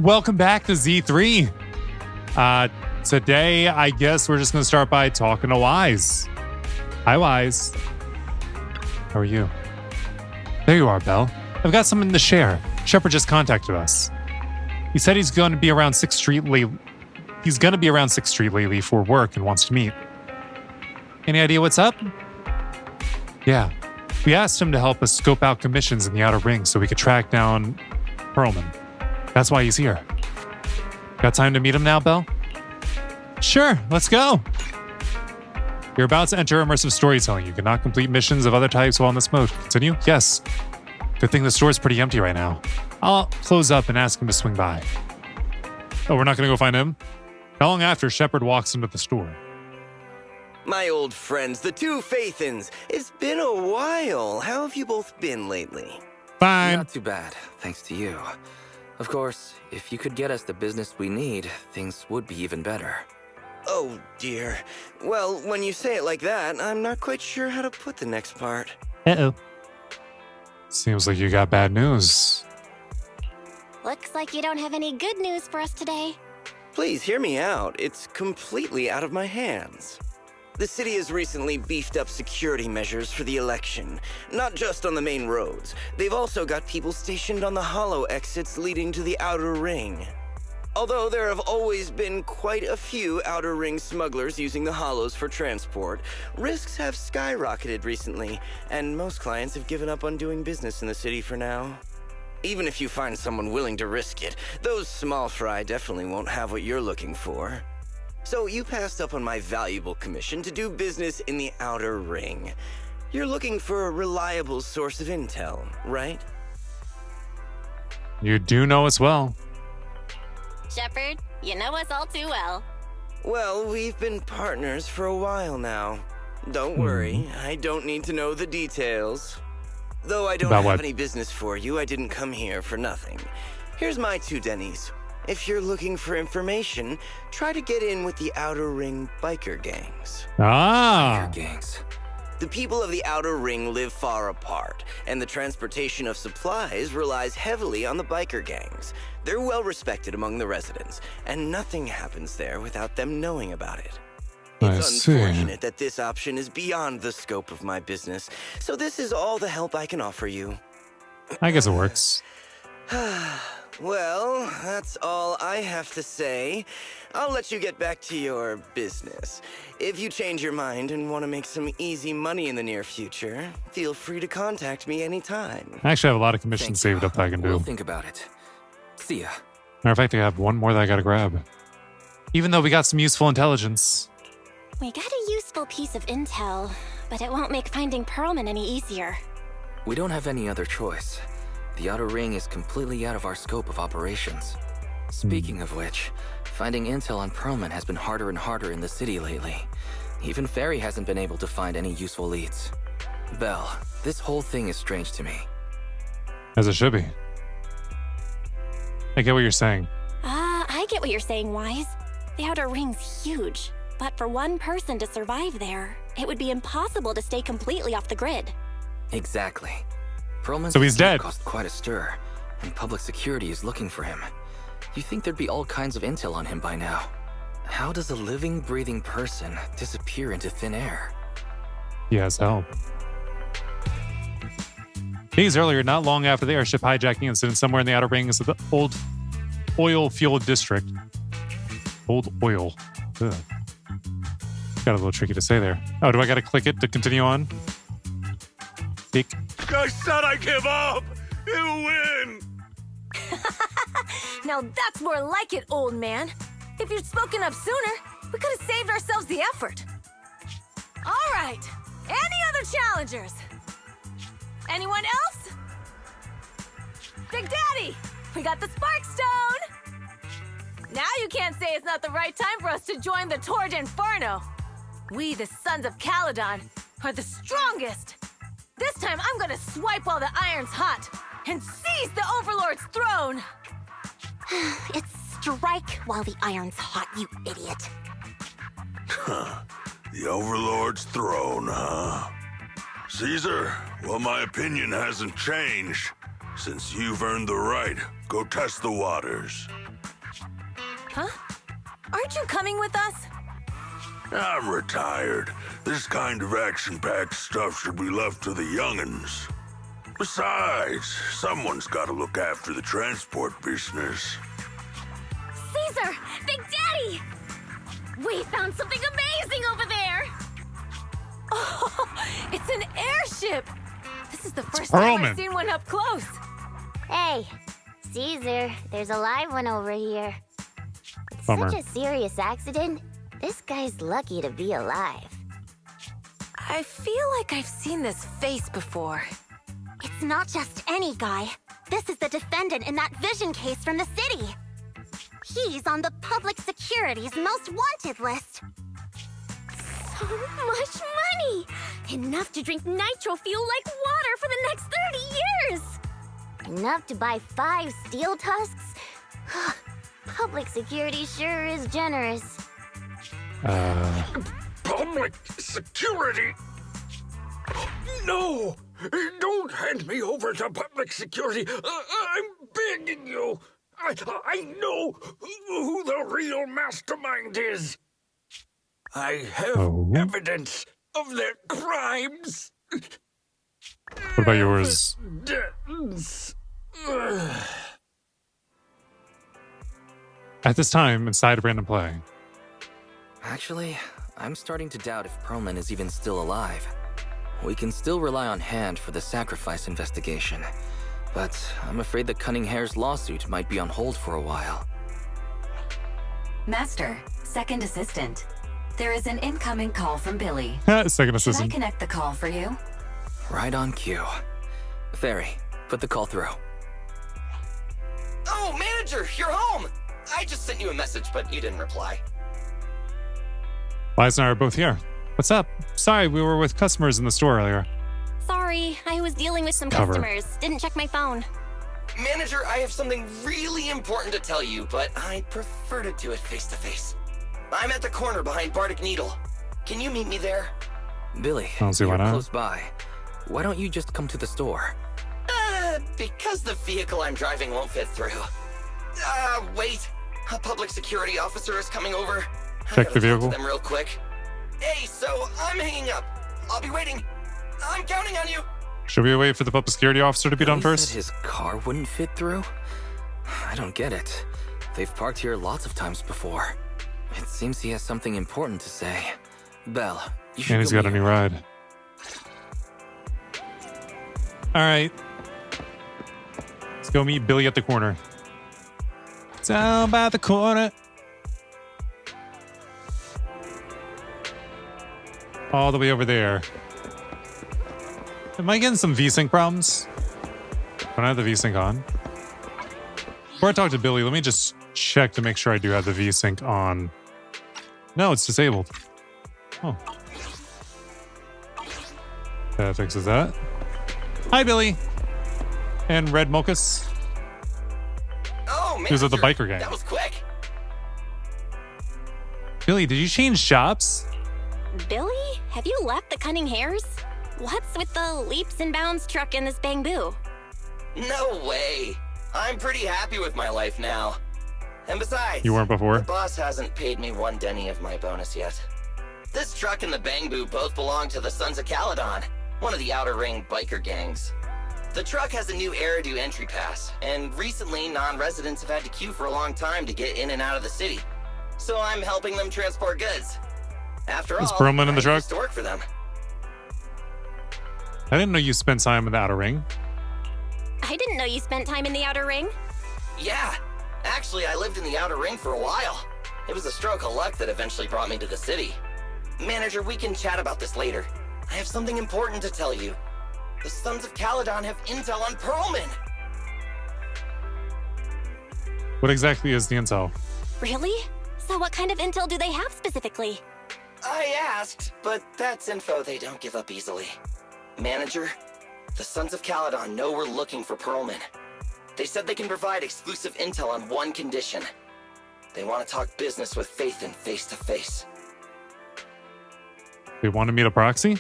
welcome back to Z3. Today, I guess we're just going to start by talking to Wise. Hi, Wise. How are you? There you are, Belle. I've got something to share. Shepard just contacted us. He said he's going to be around 6th Street lately for work and wants to meet. Any idea what's up? Yeah. We asked him to help us scope out commissions in the Outer Ring so we could track down Perlman. That's why he's here. Got time to meet him now, Belle? Sure, let's go. You're about to enter immersive storytelling. You cannot complete missions of other types while in this mode. Continue? Yes. Good thing the store's pretty empty right now. I'll close up and ask him to swing by. Oh, we're not going to go find him? How long after Shepard walks into the store? My old friends, the two Faithins. It's been a while. How have you both been lately? Fine. Not too bad, thanks to you. Of course, if you could get us the business we need, things would be even better. Oh, dear. Well, when you say it like that, I'm not quite sure how to put the next part. Uh-oh. Seems like you got bad news. Looks like you don't have any good news for us today. Please hear me out. It's completely out of my hands. The city has recently beefed up security measures for the election, not just on the main roads. They've also got people stationed on the hollow exits leading to the Outer Ring. Although there have always been quite a few Outer Ring smugglers using the hollows for transport, risks have skyrocketed recently, and most clients have given up on doing business in the city for now. Even if you find someone willing to risk it, those small fry definitely won't have what you're looking for. So you passed up on my valuable commission to do business in the Outer Ring. You're looking for a reliable source of intel, right? You do know us well. Shepard, you know us all too well. Well, we've been partners for a while now. Don't worry, I don't need to know the details. Though I don't About have what? any business for you, I didn't come here for nothing. Here's my 2 Denny's. If you're looking for information, try to get in with the Outer Ring biker gangs. Ah. Gangs. The people of the Outer Ring live far apart, and the transportation of supplies relies heavily on the biker gangs. They're well respected among the residents, and nothing happens there without them knowing about it. I It's see. unfortunate that this option is beyond the scope of my business, so this is all the help I can offer you. I guess it works. Well, that's all I have to say. I'll let you get back to your business. If you change your mind and want to make some easy money in the near future, feel free to contact me anytime. I actually have a lot of commissions saved up that I can do. We'll think about it. See ya. Matter of fact, I have one more that I gotta grab. Even though we got some useful intelligence. We got a useful piece of intel, but it won't make finding Perlman any easier. We don't have any other choice. The Outer Ring is completely out of our scope of operations. Speaking of which, finding intel on Perlman has been harder and harder in the city lately. Even Ferry hasn't been able to find any useful leads. Belle, this whole thing is strange to me. As it should be. I get what you're saying. I get what you're saying, Wise. The Outer Ring's huge, but for one person to survive there, it would be impossible to stay completely off the grid. Exactly. Perlman's So he's escape dead. Caused quite a stir, and public security is looking for him. You'd think there'd be all kinds of intel on him by now. How does a living, breathing person disappear into thin air? He has help. Days earlier, not long after the airship hijacking incident, somewhere in the Outer Rings of the old oil field district. Old oil. Ugh. Got a little tricky to say there. Oh, do I gotta click it to continue on? Tick. I said I give up! You win! Now that's more like it, old man. If you'd spoken up sooner, we could have saved ourselves the effort. All right. Any other challengers? Anyone else? Big Daddy, we got the Spark Stone! Now you can't say it's not the right time for us to join the Torrid Inferno. We, the Sons of Caledon, are the strongest. This time I'm gonna swipe while the iron's hot and seize the Overlord's throne. It's strike while the iron's hot, you idiot. The Overlord's throne, huh? Caesar, well, my opinion hasn't changed. Since you've earned the right, go test the waters. huh? Aren't you coming with us? I'm retired. This kind of action-packed stuff should be left to the young'uns. Besides, someone's got to look after the transport business. Caesar! Big Daddy! We found something amazing over there! Oh, it's an airship! This is the first time I've seen one up close. Hey, Caesar, there's a live one over here. It's Bummer. such a serious accident. This guy's lucky to be alive. I feel like I've seen this face before. It's not just any guy. This is the defendant in that vision case from the city. He's on the public security's most wanted list. So much money! Enough to drink nitro fuel like water for the next 30 years! Enough to buy 5 steel tusks? Public security sure is generous. Public security? No! Don't hand me over to public security! I'm begging you! I know who the real mastermind is! I have evidence of their crimes! What about yours? Evidence. At this time, inside Random Play. Actually, I'm starting to doubt if Perlman is even still alive. We can still rely on Hand for the sacrifice investigation, but I'm afraid the Cunning Hare's lawsuit might be on hold for a while. Master, second assistant. There is an incoming call from Billy. Second Should I assistant. connect the call for you? Right on cue. Fairy, put the call through. Oh, manager, you're home! I just sent you a message, but you didn't reply. Liza and I are both here. What's up? Sorry, we were with customers in the store earlier. Sorry, I was dealing with some Cover. customers. Didn't check my phone. Manager, I have something really important to tell you, but I'd prefer to do it face-to-face. I'm at the corner behind Bardic Needle. Can you meet me there? Billy, I don't see why you're not. close by. Why don't you just come to the store? Because the vehicle I'm driving won't fit through. Wait. A public security officer is coming over. Check the vehicle. Them real quick. Hey, so I'm hanging up. I'll be waiting. I'm counting on you. Should we wait for the public security officer to be done Billy first? said his car wouldn't fit through? I don't get it. They've parked here lots of times before. It seems he has something important to say. Belle, you should And he's go got a meet new him. ride. Alright. Let's go meet Billy at the corner. Down by the corner. All the way over there. Am I getting some VSync problems? Don't I have the VSync on? Before I talk to Billy, let me just check to make sure I do have the VSync on. No, it's disabled. Oh. That fixes that. Hi, Billy. And Red Mochas. Oh, man. He was with the biker gang. That was quick. Billy, did you change shops? Billy? Have you left the Cunning Hares? What's with the leaps and bounds truck in this bamboo? No way. I'm pretty happy with my life now. And besides, You weren't before? the boss hasn't paid me 1 denny of my bonus yet. This truck and the Bangbu both belong to the Sons of Caledon, one of the Outer Ring biker gangs. The truck has a new Eridu entry pass, and recently non-residents have had to queue for a long time to get in and out of the city. So I'm helping them transport goods. After Is all, Perlman in the I truck? used to work for them. I didn't know you spent time in the Outer Ring. I didn't know you spent time in the Outer Ring. Yeah, actually I lived in the Outer Ring for a while. It was a stroke of luck that eventually brought me to the city. Manager, we can chat about this later. I have something important to tell you. The Sons of Caledon have intel on Perlman. What exactly is the intel? Really? So what kind of intel do they have specifically? I asked, but that's info they don't give up easily. Manager, the Sons of Caledon know we're looking for Perlman. They said they can provide exclusive intel on one condition. They want to talk business with Faithin face-to-face. They want to meet a proxy?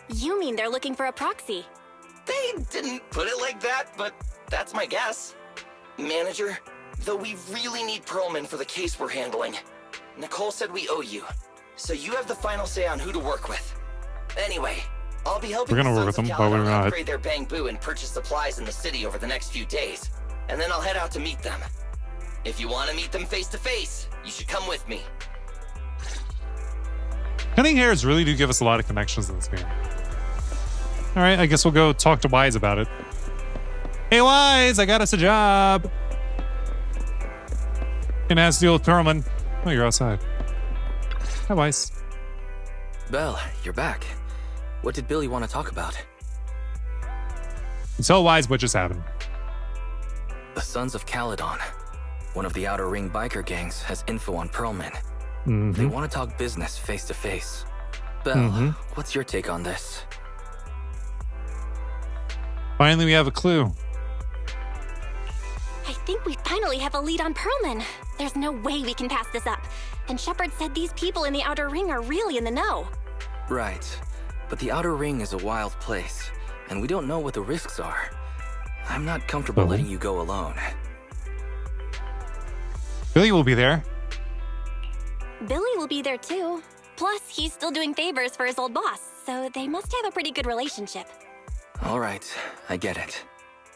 You mean they're looking for a proxy? They didn't put it like that, but that's my guess. Manager, Though we really need Pearlman for the case we're handling. Nicole said we owe you, so you have the final say on who to work with. Anyway, I'll be helping We're gonna the work with Sons them, of but we're Caledon not. upgrade their Bangbu and purchase supplies in the city over the next few days. And then I'll head out to meet them. If you want to meet them face to face, you should come with me. Cunning hairs really do give us a lot of connections in this game. All right, I guess we'll go talk to Wise about it. Hey, Wise, I got us a job. And as the old Pearlman. Oh, you're outside. Hi, Wise. Belle, you're back. What did Billy want to talk about? Tell Wise what just happened. The Sons of Caledon, one of the Outer Ring biker gangs, has info on Pearlman. Mm-hmm. They want to talk business face to face. Belle, what's your take on this? Finally, we have a clue. I think we finally have a lead on Pearlman. There's no way we can pass this up. And Shepard said these people in the Outer Ring are really in the know. Right. But the Outer Ring is a wild place, and we don't know what the risks are. I'm not comfortable letting you go alone. Billy will be there. Billy will be there too. Plus, he's still doing favors for his old boss, so they must have a pretty good relationship. All right, I get it.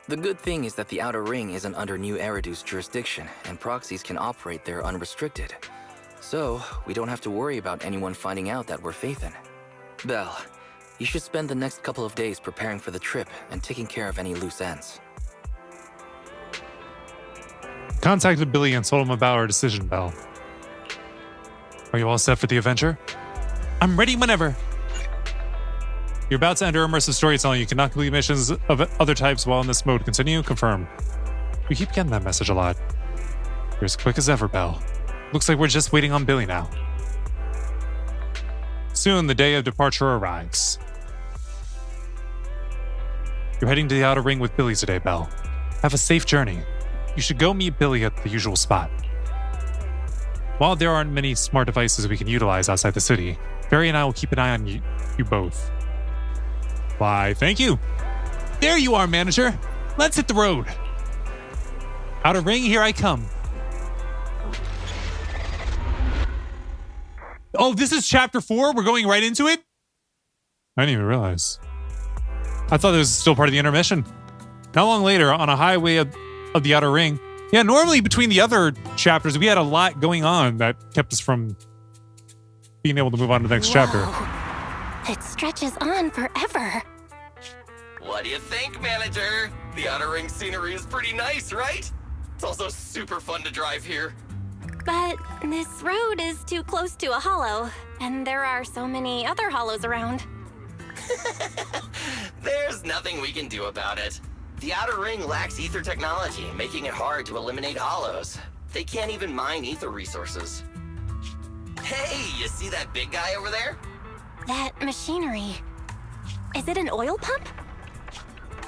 The good thing is that the Outer Ring isn't under New Eridu's jurisdiction, and proxies can operate there unrestricted. So, we don't have to worry about anyone finding out that we're Phaethon. Belle, you should spend the next couple of days preparing for the trip and taking care of any loose ends. Contacted Billy and told him about our decision, Belle. Are you all set for the adventure? I'm ready whenever. You're about to enter immersive storytelling. You cannot complete missions of other types while in this mode. Continue? Confirm. We keep getting that message a lot. You're as quick as ever, Belle. Looks like we're just waiting on Billy now. Soon, the day of departure arrives. You're heading to the Outer Ring with Billy today, Belle. Have a safe journey. You should go meet Billy at the usual spot. While there aren't many smart devices we can utilize outside the city, Barry and I will keep an eye on you both. Why, thank you. There you are, manager. Let's hit the road. Outer Ring, here I come. Oh, this is chapter 4? We're going right into it? I didn't even realize. I thought it was still part of the intermission. Not long later, on a highway of the Outer Ring. Yeah, normally between the other chapters, we had a lot going on that kept us from being able to move on to the next chapter. It stretches on forever. What do you think, manager? The Outer Ring scenery is pretty nice, right? It's also super fun to drive here. But this road is too close to a hollow, and there are so many other hollows around. There's nothing we can do about it. The Outer Ring lacks ether technology, making it hard to eliminate hollows. They can't even mine ether resources. Hey, you see that big guy over there? That machinery. Is it an oil pump?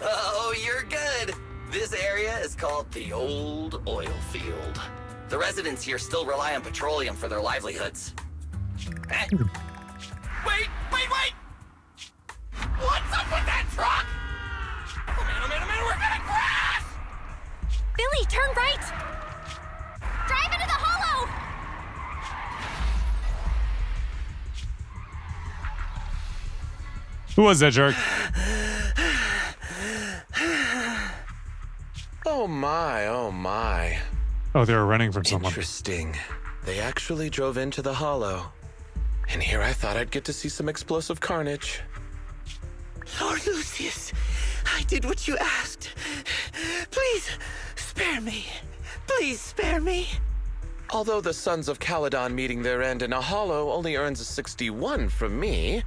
Oh, you're good. This area is called the Old Oil Field. The residents here still rely on petroleum for their livelihoods. Wait! What's up with that truck? Oh man, we're gonna crash! Billy, turn right! Drive into the hollow! Who was that jerk? Oh my, oh my. Oh, they were running from someone. Interesting. They actually drove into the hollow. And here I thought I'd get to see some explosive carnage. Lord Lucius, I did what you asked. Please, spare me. Please spare me. Although the Sons of Caledon meeting their end in a hollow only earns a 61 from me,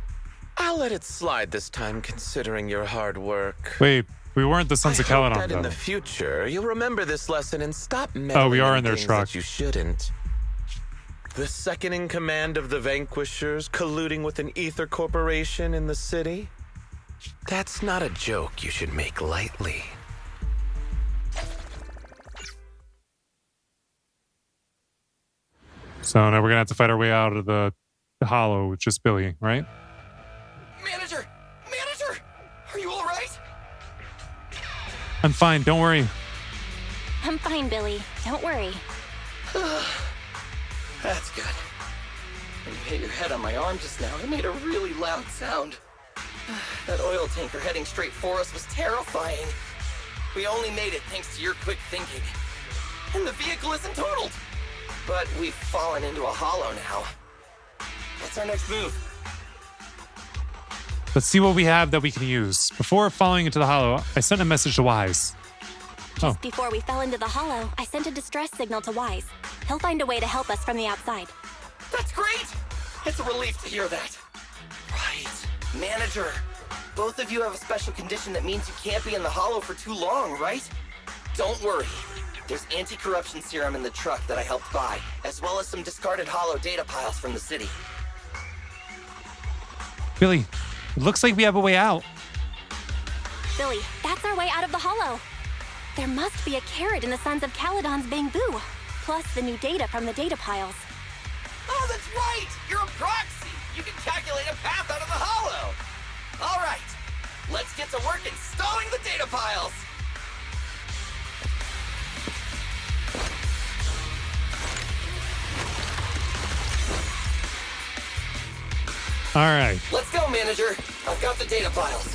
I'll let it slide this time considering your hard work. Wait, we weren't the Sons of I hope Caledon, that in though. the future you'll remember this lesson and stop meddling We are in their things truck. that you shouldn't. The second in command of the Vanquishers colluding with an ether corporation in the city? That's not a joke you should make lightly. So now we're gonna have to fight our way out of the hollow with just Billy, right? Manager, are you all right? I'm fine, don't worry. I'm fine, Billy. Don't worry. That's good. When you hit your head on my arm just now, it made a really loud sound. That oil tanker heading straight for us was terrifying. We only made it thanks to your quick thinking. And the vehicle isn't totaled. But we've fallen into a hollow now. What's our next move? Let's see what we have that we can use. Before falling into the hollow, I sent a message to Wise. Just before we fell into the hollow, I sent a distress signal to Wise. He'll find a way to help us from the outside. That's great! It's a relief to hear that. Right. Manager, both of you have a special condition that means you can't be in the hollow for too long, right? Don't worry. There's anti-corruption serum in the truck that I helped buy, as well as some discarded hollow data piles from the city. Billy, it looks like we have a way out. Billy, that's our way out of the hollow. There must be a carrot in the Sons of Caledon's bamboo, plus the new data from the data piles. Oh, that's right! You're a proxy! You can calculate a path out of the hollow! All right, let's get to work installing the data piles! All right. Let's go, manager. I've got the data piles.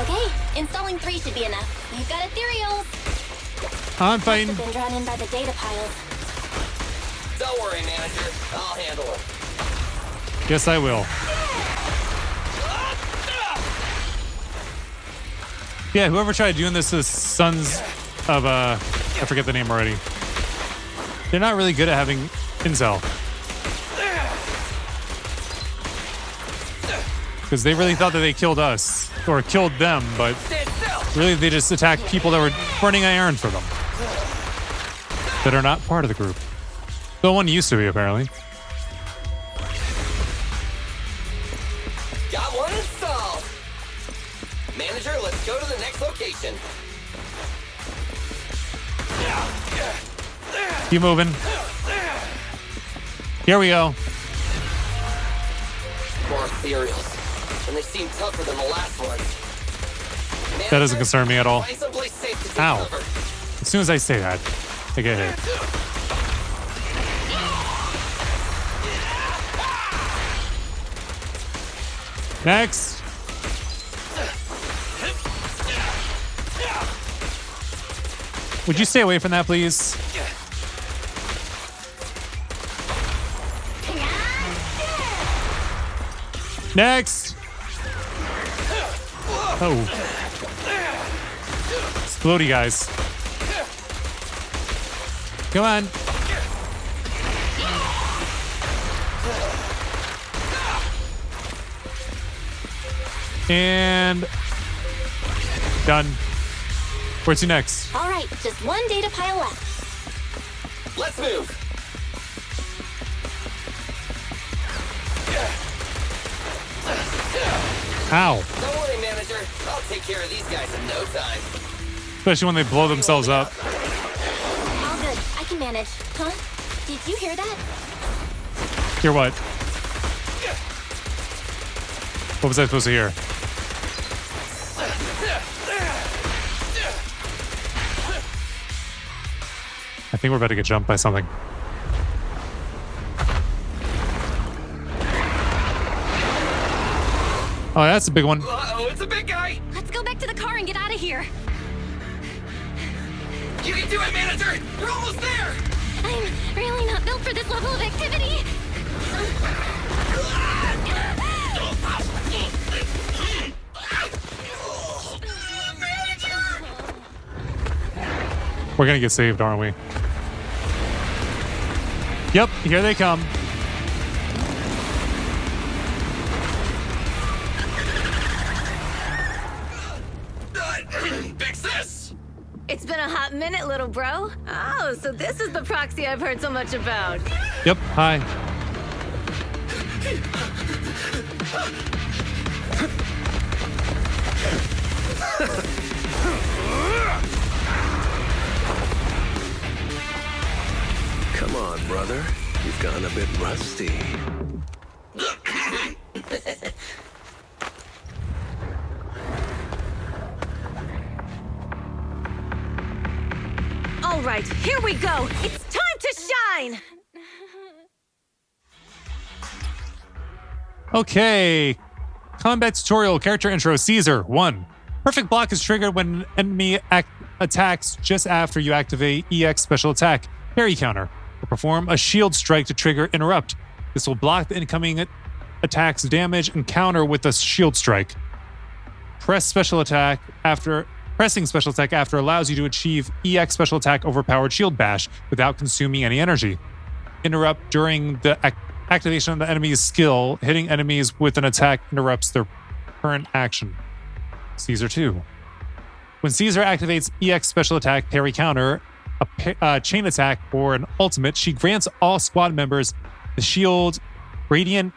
Okay, installing 3 should be enough. We've got ethereals. I'm fine. Must have been drawn in by the data piles. Don't worry, manager. I'll handle it. Yes, I will. Yeah, whoever tried doing this to the Sons of, I forget the name already. They're not really good at having intel. Because they really thought that they killed us, or killed them, but really they just attacked people that were running an errand for them. That are not part of the group. The one used to be, apparently. Got one installed. Manager, let's go to the next location. Keep moving. Here we go. More ethereals. And they seem tougher than the last one. Manager, That doesn't concern me at all. find someplace safe to take Ow. cover. As soon as I say that, I get hit. Next. Would you stay away from that, please? Next. Oh. Explodey guys. Come on. And done. Where to next? All right, just one data pile left. Let's move. Ow. Don't worry, manager. I'll take care of these guys in no time. Especially when they blow themselves up. All good. I can manage. Huh? Did you hear that? Hear what? What was I supposed to hear? I think we're about to get jumped by something. Oh, that's a big one. Uh-oh, it's a big guy. Let's go back to the car and get out of here. You can do it, manager. You're almost there. I'm really not built for this level of activity. We're gonna get saved, aren't we? Yep, here they come. Fix this. It's been a hot minute, little bro. Oh, so this is the proxy I've heard so much about. Yep, hi. Come on, brother. You've gone a bit rusty. right, here we go. It's time to shine. Okay. Combat tutorial character intro Caesar 1. Perfect block is triggered when an enemy attacks just after you activate EX special attack, parry counter, or perform a shield strike to trigger interrupt. This will block the incoming attack's damage and counter with a shield strike. Pressing special attack after allows you to achieve EX special attack overpowered shield bash without consuming any energy. Interrupt during the activation of the enemy's skill. Hitting enemies with an attack interrupts their current action. Caesar 2. When Caesar activates EX special attack, parry counter, a chain attack, or an ultimate, she grants all squad members the shield Radiant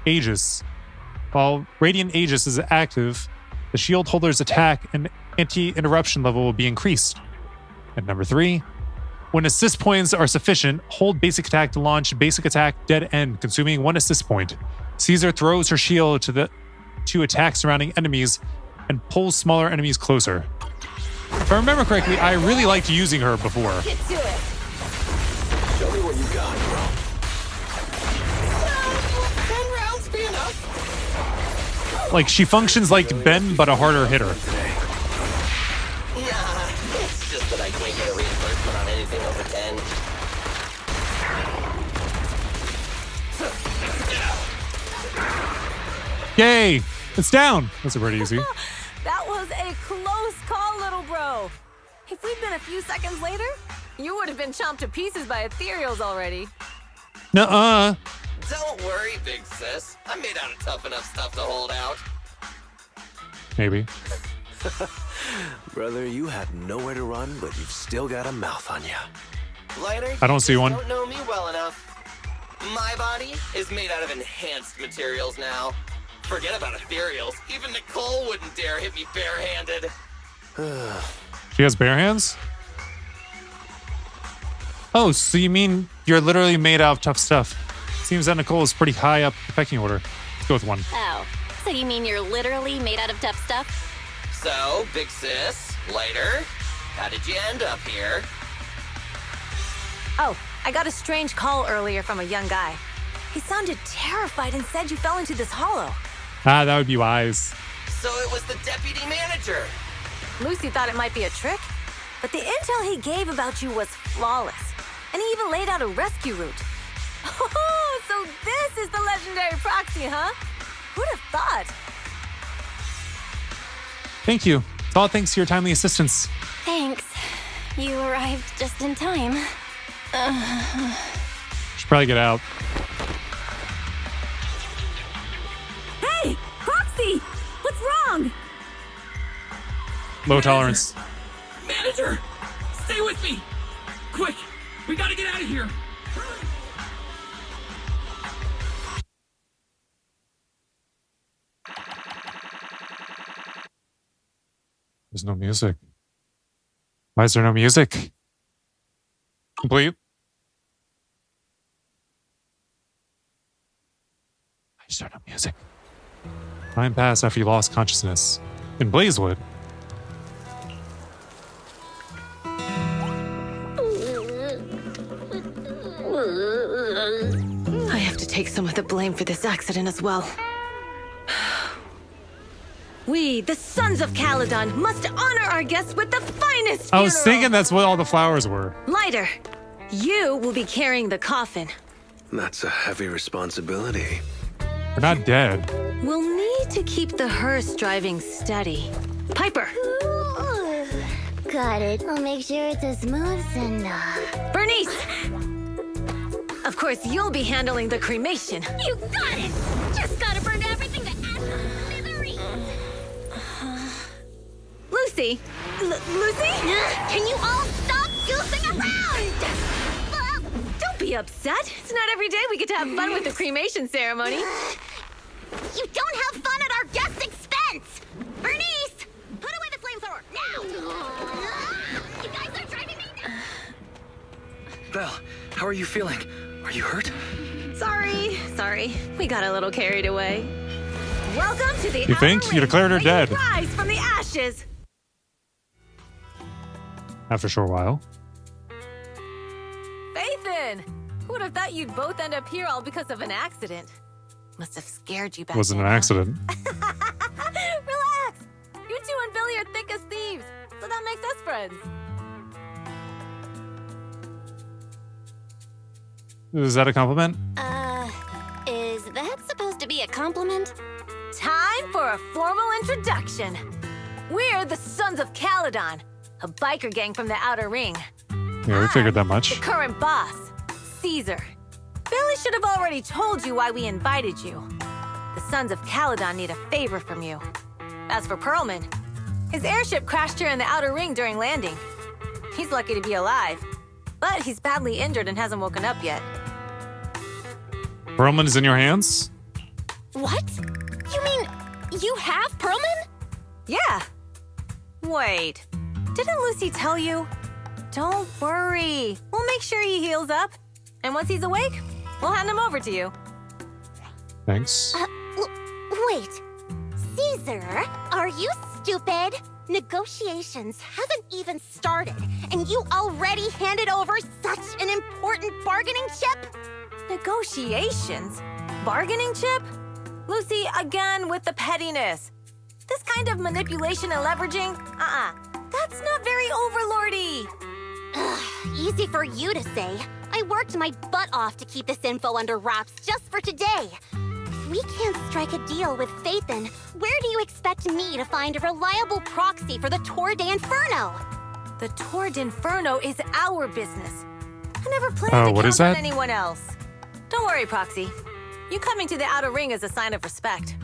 Aegis. While Radiant Aegis is active, the shield holder's attack and anti-interruption level will be increased. And number 3. When assist points are sufficient, hold basic attack to launch basic attack dead end, consuming 1 assist point. Caesar throws her shield to attack surrounding enemies and pulls smaller enemies closer. If I remember correctly, I really liked using her before. Get to it. Show me what you got, bro. 10 rounds be enough. Like, she functions like Ben, but a harder hitter. It's just that I can't get a reimbursement on anything over 10. Yay! It's down! That's pretty easy. That was a close call, little bro. If we'd been a few seconds later, you would have been chomped to pieces by ethereals already. Nuh-uh. Don't worry, big sis. I'm made out of tough enough stuff to hold out. Maybe. Brother, you have nowhere to run, but you've still got a mouth on you. Lighter, I don't see you one. Don't know me well enough. My body is made out of enhanced materials now. Forget about ethereals. Even Nicole wouldn't dare hit me barehanded. She has bare hands? Oh, so you mean you're literally made out of tough stuff. Seems that Nicole is pretty high up the pecking order. Let's go with 1. Oh, so you mean you're literally made out of tough stuff? So, big sis, Lighter, how did you end up here? Oh, I got a strange call earlier from a young guy. He sounded terrified and said you fell into this hollow. Ah, that would be wise. So it was the deputy manager. Lucy thought it might be a trick, but the intel he gave about you was flawless. And he even laid out a rescue route. Oh, so this is the legendary proxy, huh? Who'd have thought? Thank you. It's all thanks to your timely assistance. Thanks. You arrived just in time. Should probably get out. Hey, Proxy! What's wrong? Low tolerance. Manager, stay with me. Quick, we gotta get out of here. There's no music. Why is there no music? Complete. Why is there no music? Time passed after you lost consciousness. In Blazewood. I have to take some of the blame for this accident as well. We, the sons of Caledon, must honor our guests with the finest I was funeral. thinking that's what all the flowers were. Lighter, you will be carrying the coffin. That's a heavy responsibility. They're not dead. We'll need to keep the hearse driving steady. Piper, Ooh, got it. I'll make sure it's as smooth and Bernice! Of course, you'll be handling the cremation. You got it! Just gotta burn everything to ashes and smithereens! Lucy? Lucy? Can you all stop goofing around? Don't be upset. It's not every day we get to have fun with the cremation ceremony. You don't have fun at our guest expense! Bernice! Put away the flamethrower, now! You guys are driving me nuts! Belle, how are you feeling? Are you hurt? Sorry. We got a little carried away. Welcome to the You think? Outer You declared her Ring, where dead. you rise from the ashes. After a short while. Perlman! Who would have thought you'd both end up here all because of an accident? Must have scared you back Wasn't then, an huh? accident. Relax! You two and Billy are thick as thieves, so that makes us friends. Is that a compliment? Is that supposed to be a compliment? Time for a formal introduction. We're the Sons of Caledon, a biker gang from the Outer Ring. Yeah, we figured that The much. current boss, Caesar. Billy should have already told you why we invited you. The Sons of Caledon need a favor from you. As for Perlman, his airship crashed here in the Outer Ring during landing. He's lucky to be alive, but he's badly injured and hasn't woken up yet. Perlman is in your hands? What? You mean you have Perlman? Yeah. Wait, didn't Lucy tell you? Don't worry, we'll make sure he heals up. And once he's awake, we'll hand him over to you. Thanks. Wait. Caesar, are you stupid? Negotiations haven't even started, and you already handed over such an important bargaining chip? Negotiations? Bargaining chip? Lucy, again with the pettiness. This kind of manipulation and leveraging? That's not very overlordy. Easy for you to say. I worked my butt off to keep this info under wraps just for today. If we can't strike a deal with Phaethon, where do you expect me to find a reliable proxy for the Tour de Inferno? The Tour d'Inferno is our business. I never planned to what count is on that? anyone else. Don't worry, Proxy. You coming to the Outer Ring is a sign of respect.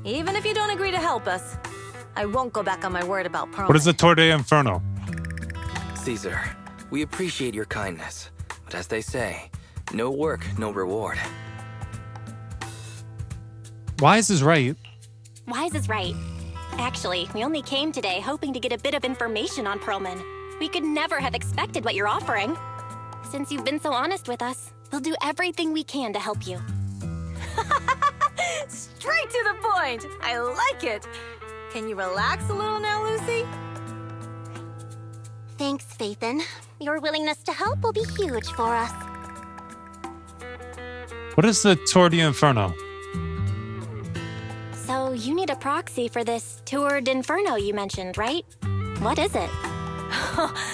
Even if you don't agree to help us, I won't go back on my word about Perlman. What is the Tour de Inferno? Caesar, we appreciate your kindness, but as they say, no work, no reward. Wise is right. Wise is right. Actually, we only came today hoping to get a bit of information on Perlman. We could never have expected what you're offering. Since you've been so honest with us, we'll do everything we can to help you. Straight to the point! I like it! Can you relax a little now, Lucy? Thanks, Phaethon. Your willingness to help will be huge for us. What is the Tour de Inferno? So you need a proxy for this Tour d'Inferno you mentioned, right? What is it?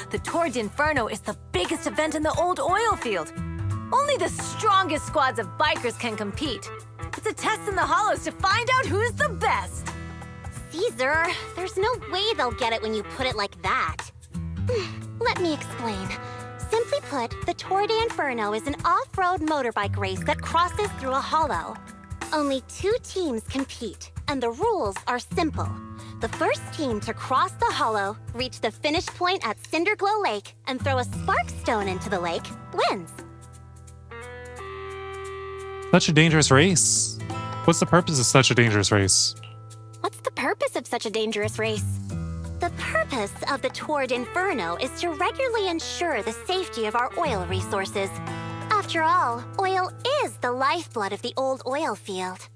The Tour d'Inferno is the biggest event in the old oil field. Only the strongest squads of bikers can compete. It's a test in the hollows to find out who's the best. Caesar, there's no way they'll get it when you put it like that. Let me explain. Simply put, the Tour de Inferno is an off-road motorbike race that crosses through a hollow. Only 2 teams compete, and the rules are simple. The first team to cross the hollow, reach the finish point at Cinderglow Lake, and throw a spark stone into the lake, wins. Such a dangerous race. What's the purpose of such a dangerous race? What's the purpose of such a dangerous race? The purpose of the Tour d'Inferno is to regularly ensure the safety of our oil resources. After all, oil is the lifeblood of the old oil field.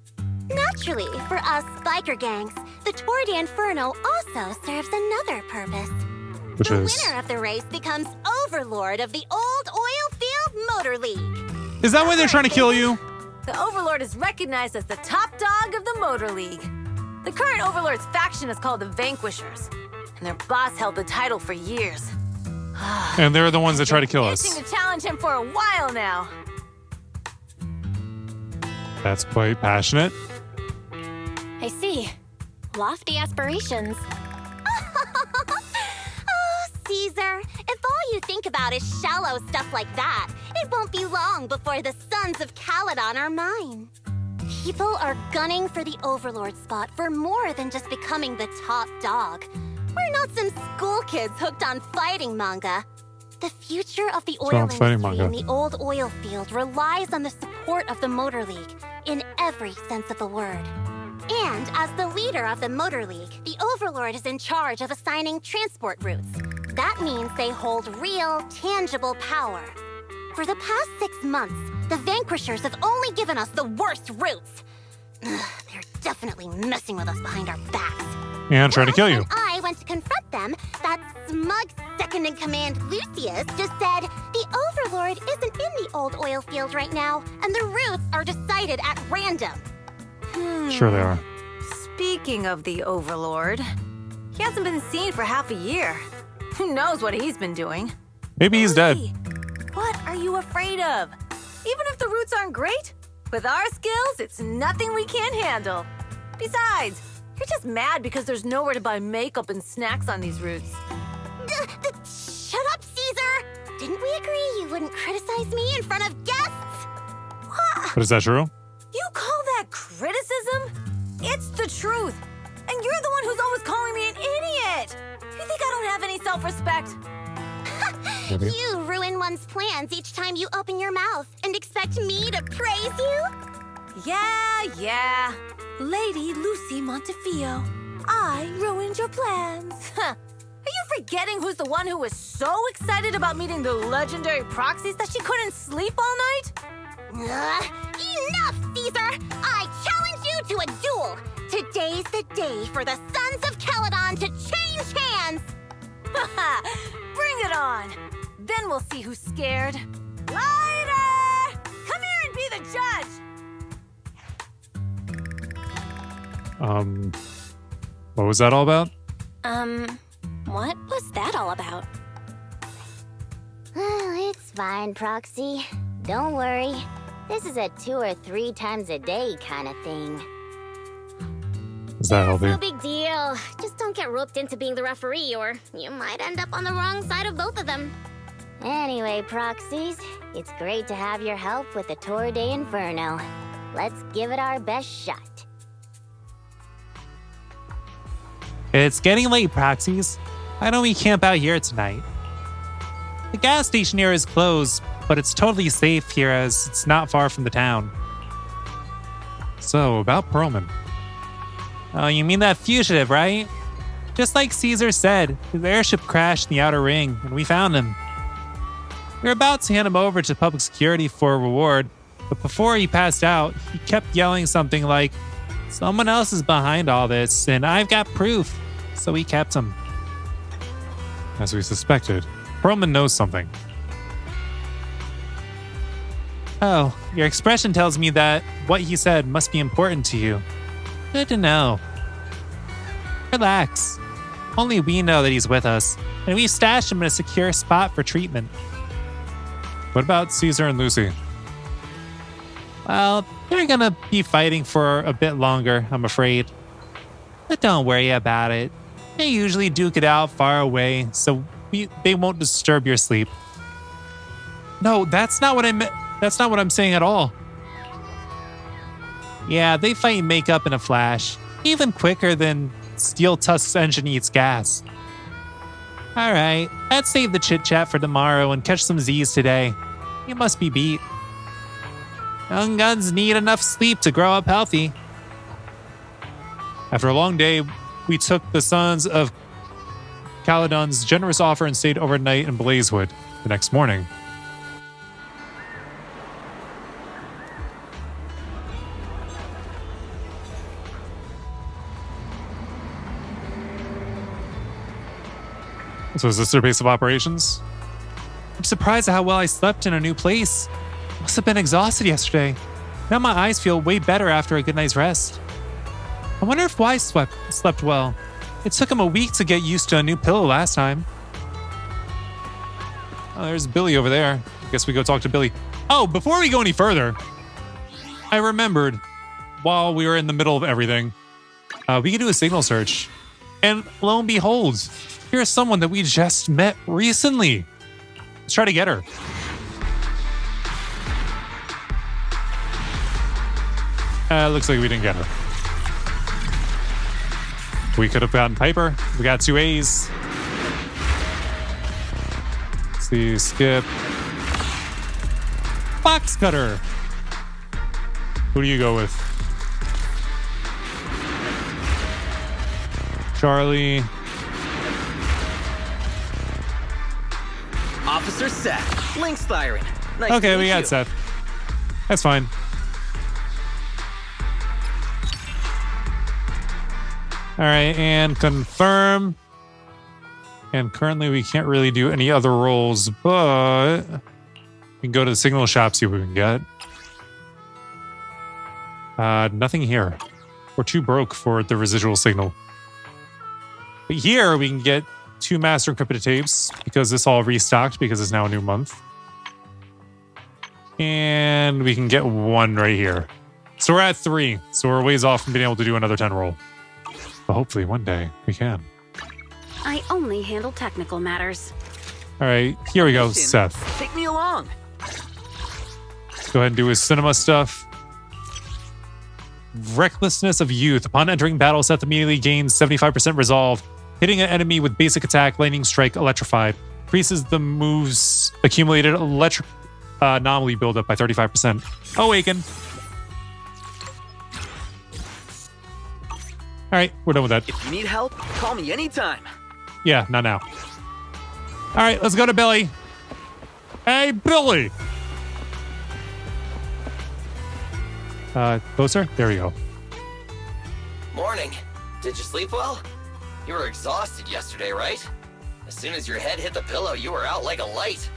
Naturally, for us biker gangs, the Tour de Inferno also serves another purpose. Which The is... winner of the race becomes overlord of the old oil field motor league. Is that why they're trying to kill you? The Overlord is recognized as the top dog of the Motor League. The current Overlord's faction is called the Vanquishers, and their boss held the title for years. And they're the ones that try to kill Itching us. to challenge him for a while now. That's quite passionate. I see. Lofty aspirations. Oh, Caesar, if all you think about is shallow stuff like that, it won't be long before the Sons of Caledon are mine. People are gunning for the Overlord spot for more than just becoming the top dog. We're not some school kids hooked on fighting manga. The future of the oil fighting industry manga. in the old oil field relies on the support of the Motor League, in every sense of the word. And as the leader of the Motor League, the Overlord is in charge of assigning transport routes. That means they hold real, tangible power. For the past 6 months, the Vanquishers have only given us the worst routes. They're definitely messing with us behind our backs. And trying to kill you. I went to confront them, that smug second-in-command Lucius just said the Overlord isn't in the old oil field right now, and the routes are decided at random. Sure they are. Speaking of the Overlord, he hasn't been seen for half a year. Who knows what he's been doing? Maybe he's dead. Lucy, what are you afraid of? Even if the routes aren't great, with our skills, it's nothing we can't handle. Besides, you're just mad because there's nowhere to buy makeup and snacks on these routes. Shut up, Caesar! Didn't we agree you wouldn't criticize me in front of guests? What? But is that true? You call that criticism? It's the truth. And you're the one who's always calling me an idiot. You think I don't have any self-respect? You ruin one's plans each time you open your mouth and expect me to praise you? Yeah. Lady Lucy Montefiore, I ruined your plans. Are you forgetting who's the one who was so excited about meeting the legendary proxies that she couldn't sleep all night? Enough, Caesar! I challenge you to a duel! Today's the day for the Sons of Caledon to change hands! Bring it on! Then we'll see who's scared. Lighter! Come here and be the judge! What was that all about? What was that all about? It's fine, Proxy. Don't worry. This is a 2 or 3 times a day kind of thing. Is that healthy? No big deal. Just don't get roped into being the referee, or you might end up on the wrong side of both of them. Anyway, Proxies, it's great to have your help with the Tour de Inferno. Let's give it our best shot. It's getting late, Proxies. Why don't we camp out here tonight? The gas station here is closed, but it's totally safe here as it's not far from the town. So, about Perlman. Oh, you mean that fugitive, right? Just like Caesar said, his airship crashed in the Outer Ring, and we found him. We were about to hand him over to public security for a reward, but before he passed out, he kept yelling something like, "Someone else is behind all this, and I've got proof," so we kept him. As we suspected, Perlman knows something. Oh, your expression tells me that what he said must be important to you. Good to know. Relax. Only we know that he's with us, and we've stashed him in a secure spot for treatment. What about Caesar and Lucy? Well, they're gonna be fighting for a bit longer, I'm afraid. But don't worry about it. They usually duke it out far away, so they won't disturb your sleep. No, that's not what I meant. That's not what I'm saying at all. Yeah, they fight makeup in a flash, even quicker than Steel Tusk's engine eats gas. All right, let's save the chit-chat for tomorrow and catch some Z's today. You must be beat. Young guns need enough sleep to grow up healthy. After a long day, we took the Sons of Caledon's generous offer and stayed overnight in Blazewood. The next morning, so is this their base of operations? I'm surprised at how well I slept in a new place. Must have been exhausted yesterday. Now my eyes feel way better after a good night's rest. I wonder if Wise slept well. It took him a week to get used to a new pillow last time. Oh, there's Billy over there. I guess we go talk to Billy. Oh, before we go any further, I remembered while we were in the middle of everything, we could do a signal search. And lo and behold, here's someone that we just met recently. Let's try to get her. Looks like we didn't get her. We could have gotten Piper. We got 2 A's. Let's see, skip. Box cutter. Who do you go with? Charlie. Officer Seth, Link Styron. Nice Okay, to we meet got you. Seth. That's fine. All right, and confirm. And currently we can't really do any other rolls, but we can go to the signal shop, see what we can get. Nothing here. We're too broke for the residual signal. But here we can get 2 master encrypted tapes because this all restocked because it's now a new month. And we can get 1 right here. So we're at 3. So we're ways off from being able to do another 10 roll. But hopefully one day we can. I only handle technical matters. All right, here we go, Listen, Seth. Take me along. Let's go ahead and do his cinema stuff. Recklessness of Youth. Upon entering battle, Seth immediately gains 75% resolve. Hitting an enemy with basic attack, lightning strike, electrified. Increases the move's accumulated electric anomaly buildup by 35%. Awaken. All right, we're done with that. If you need help, call me anytime. Yeah, not now. All right, let's go to Billy. Hey, Billy. Closer? There we go. Morning. Did you sleep well? You were exhausted yesterday, right? As soon as your head hit the pillow, you were out like a light.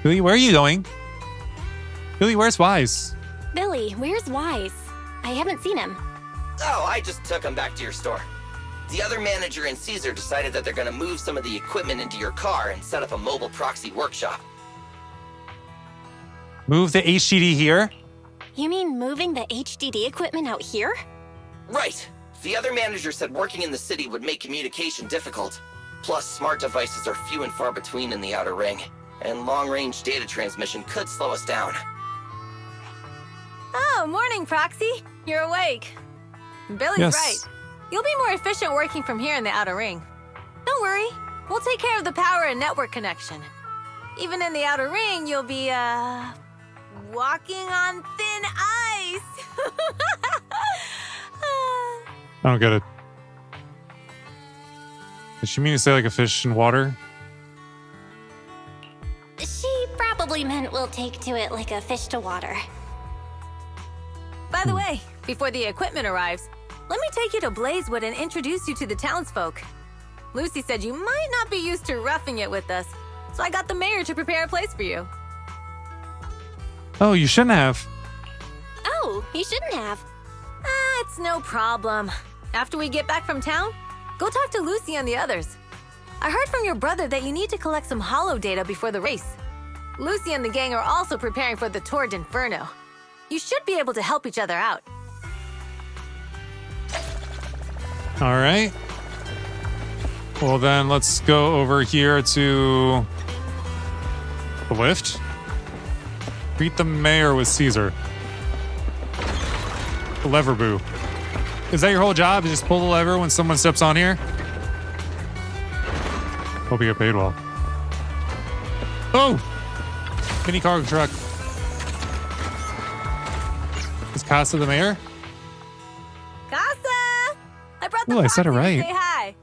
Billy, where are you going? Billy, where's Wise? Billy, where's Wise? I haven't seen him. Oh, I just took him back to your store. The other manager and Caesar decided that they're gonna move some of the equipment into your car and set up a mobile proxy workshop. Move the HDD here? You mean moving the HDD equipment out here? Right. The other manager said working in the city would make communication difficult. Plus, smart devices are few and far between in the Outer Ring, and long-range data transmission could slow us down. Oh, morning, Proxy. You're awake. Billy's Yes. right. You'll be more efficient working from here in the Outer Ring. Don't worry. We'll take care of the power and network connection. Even in the Outer Ring, you'll be, walking on thin ice. I don't get it. Does she mean to say like a fish in water? She probably meant we'll take to it like a fish to water. By the way, before the equipment arrives, let me take you to Blazewood and introduce you to the townsfolk. Lucy said you might not be used to roughing it with us, so I got the mayor to prepare a place for you. Oh, you shouldn't have. Oh, you shouldn't have. It's no problem. After we get back from town, go talk to Lucy and the others. I heard from your brother that you need to collect some holo data before the race. Lucy and the gang are also preparing for the Tour d'Inferno. You should be able to help each other out. All right. Well, then let's go over here to the lift. Greet the mayor with Caesar. The lever boo. Is that your whole job? Is just pull the lever when someone steps on here? Hope you get paid well. Oh! Mini cargo truck. Is Casa the mayor? Casa! I brought the Ooh, I said it proxy to right. say hi.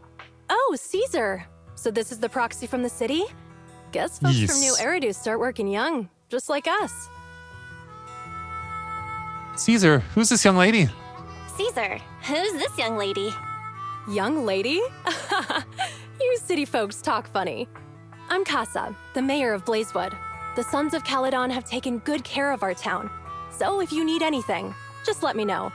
Oh, Caesar. So this is the proxy from the city? Guess folks Yes. from New Eridu start working young, just like us. Caesar, who's this young lady? Caesar, who's this young lady? Young lady? You city folks talk funny. I'm Casa, the mayor of Blazewood. The Sons of Caledon have taken good care of our town. So if you need anything, just let me know.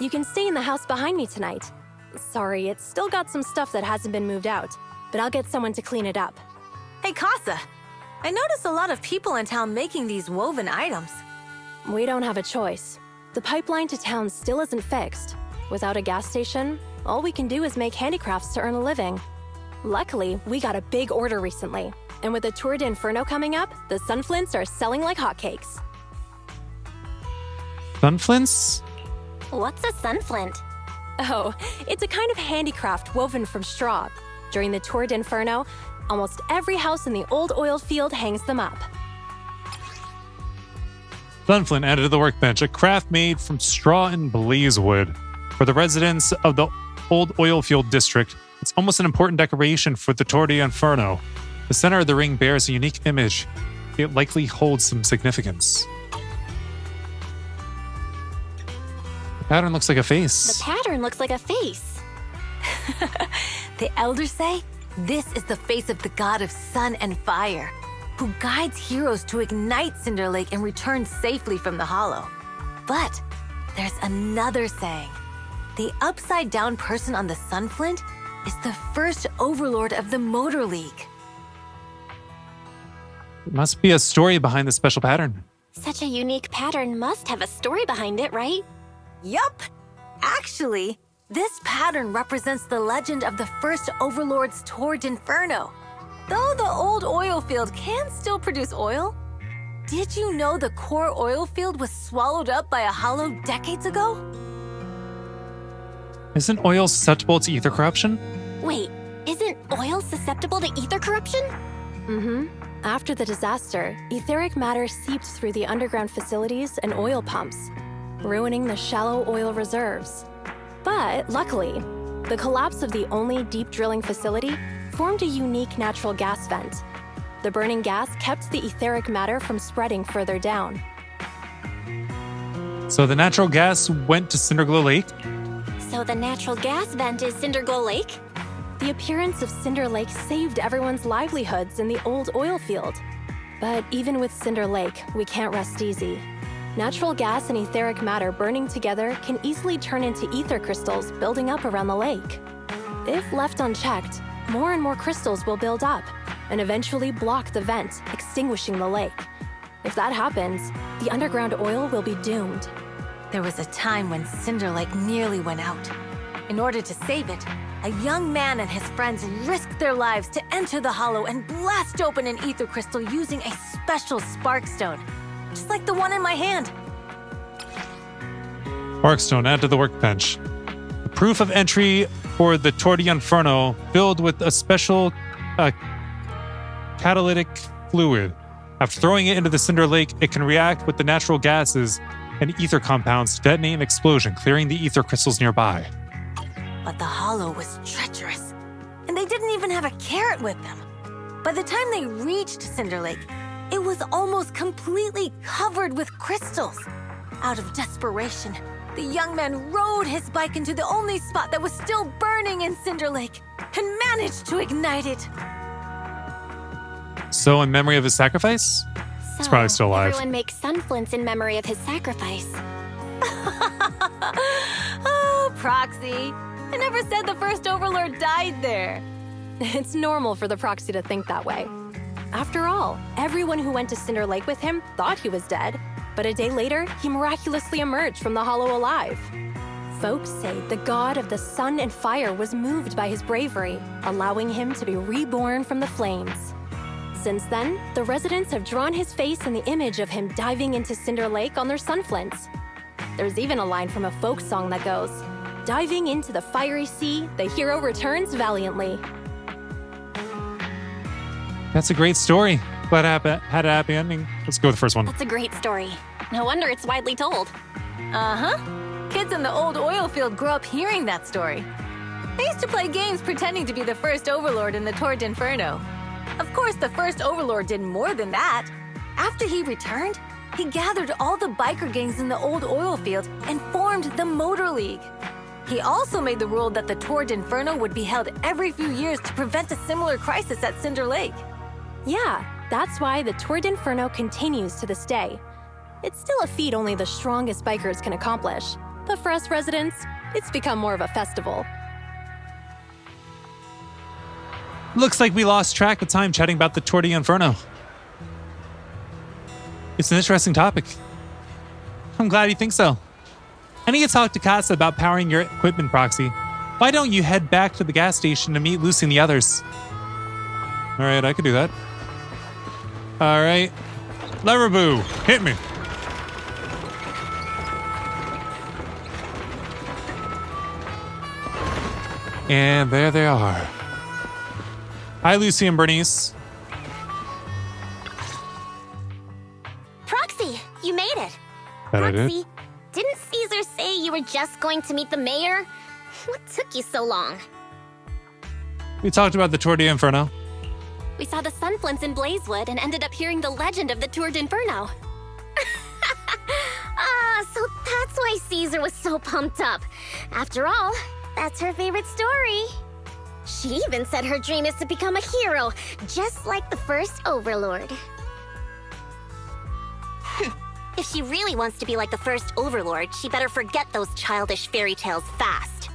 You can stay in the house behind me tonight. Sorry, it's still got some stuff that hasn't been moved out, but I'll get someone to clean it up. Hey, Casa. I noticed a lot of people in town making these woven items. We don't have a choice. The pipeline to town still isn't fixed. Without a gas station, all we can do is make handicrafts to earn a living. Luckily, we got a big order recently, and with the Tour d'Inferno coming up, the sunflints are selling like hotcakes. Sunflints? What's a sunflint? Oh, it's a kind of handicraft woven from straw. During the Tour d'Inferno, almost every house in the old oil field hangs them up. Sunflint added to the workbench, a craft made from straw and blazewood. For the residents of the old oil field district, it's almost an important decoration for the Tour d'Inferno. The center of the ring bears a unique image. It likely holds some significance. The pattern looks like a face. The pattern looks like a face. The elders say this is the face of the god of sun and fire, who guides heroes to ignite Cinder Lake and return safely from the hollow. But there's another saying. The upside-down person on the Sunflint is the first overlord of the Motor League. There must be a story behind the special pattern. Such a unique pattern must have a story behind it, right? Yup! Actually, this pattern represents the legend of the first overlord's Tour d'Inferno. Though the old oil field can still produce oil, did you know the core oil field was swallowed up by a hollow decades ago? Isn't oil susceptible to ether corruption? Wait, isn't oil susceptible to ether corruption? Mm-hmm. After the disaster, etheric matter seeped through the underground facilities and oil pumps, ruining the shallow oil reserves. But luckily, the collapse of the only deep drilling facility formed a unique natural gas vent. The burning gas kept the etheric matter from spreading further down. So the natural gas went to Cinderglow Lake? So the natural gas vent is Cinderglow Lake? The appearance of Cinder Lake saved everyone's livelihoods in the old oil field. But even with Cinder Lake, we can't rest easy. Natural gas and etheric matter burning together can easily turn into ether crystals building up around the lake. If left unchecked, more and more crystals will build up and eventually block the vent, extinguishing the lake. If that happens, the underground oil will be doomed. There was a time when Cinder Lake nearly went out. In order to save it, a young man and his friends risked their lives to enter the hollow and blast open an ether crystal using a special spark stone, just like the one in my hand. Sparkstone, add to the workbench. The proof of entry for the Tour d'Inferno filled with a special catalytic fluid. After throwing it into the Cinder Lake, it can react with the natural gases and ether compounds to detonate an explosion, clearing the ether crystals nearby. But the hollow was treacherous, and they didn't even have a carrot with them. By the time they reached Cinder Lake, it was almost completely covered with crystals. Out of desperation, the young man rode his bike into the only spot that was still burning in Cinder Lake and managed to ignite it. So, in memory of his sacrifice? He's probably still alive. Everyone makes sunflints in memory of his sacrifice. Oh, Proxy. I never said the first Overlord died there. It's normal for the Proxy to think that way. After all, everyone who went to Cinder Lake with him thought he was dead, but a day later, he miraculously emerged from the hollow alive. Folks say the god of the sun and fire was moved by his bravery, allowing him to be reborn from the flames. Since then, the residents have drawn his face in the image of him diving into Cinder Lake on their sunflints. There's even a line from a folk song that goes, "Diving into the fiery sea, the hero returns valiantly." That's a great story. Glad it had a happy ending. Let's go with the first one. That's a great story. No wonder it's widely told. Uh-huh. Kids in the old oil field grew up hearing that story. They used to play games pretending to be the first Overlord in the Tour d'Inferno. Of course, the first Overlord did more than that. After he returned, he gathered all the biker gangs in the old oil field and formed the Motor League. He also made the rule that the Tour d'Inferno would be held every few years to prevent a similar crisis at Cinder Lake. Yeah, that's why the Tour d'Inferno continues to this day. It's still a feat only the strongest bikers can accomplish, but for us residents, it's become more of a festival. Looks like we lost track of time chatting about the Tour d'Inferno. It's an interesting topic. I'm glad you think so. I need to talk to Casa about powering your equipment, Proxy. Why don't you head back to the gas station to meet Lucy and the others? All right, I could do that. All right. Leverboo, hit me. And there they are. Hi, Lucy and Bernice. Proxy, you made it. That I did. Proxy, didn't Caesar say you were just going to meet the mayor? What took you so long? We talked about the Tour d'Inferno. We saw the sunflints in Blazewood and ended up hearing the legend of the Tour d'Inferno. So that's why Caesar was so pumped up. After all, that's her favorite story. She even said her dream is to become a hero, just like the first Overlord. If she really wants to be like the first Overlord, she better forget those childish fairy tales fast.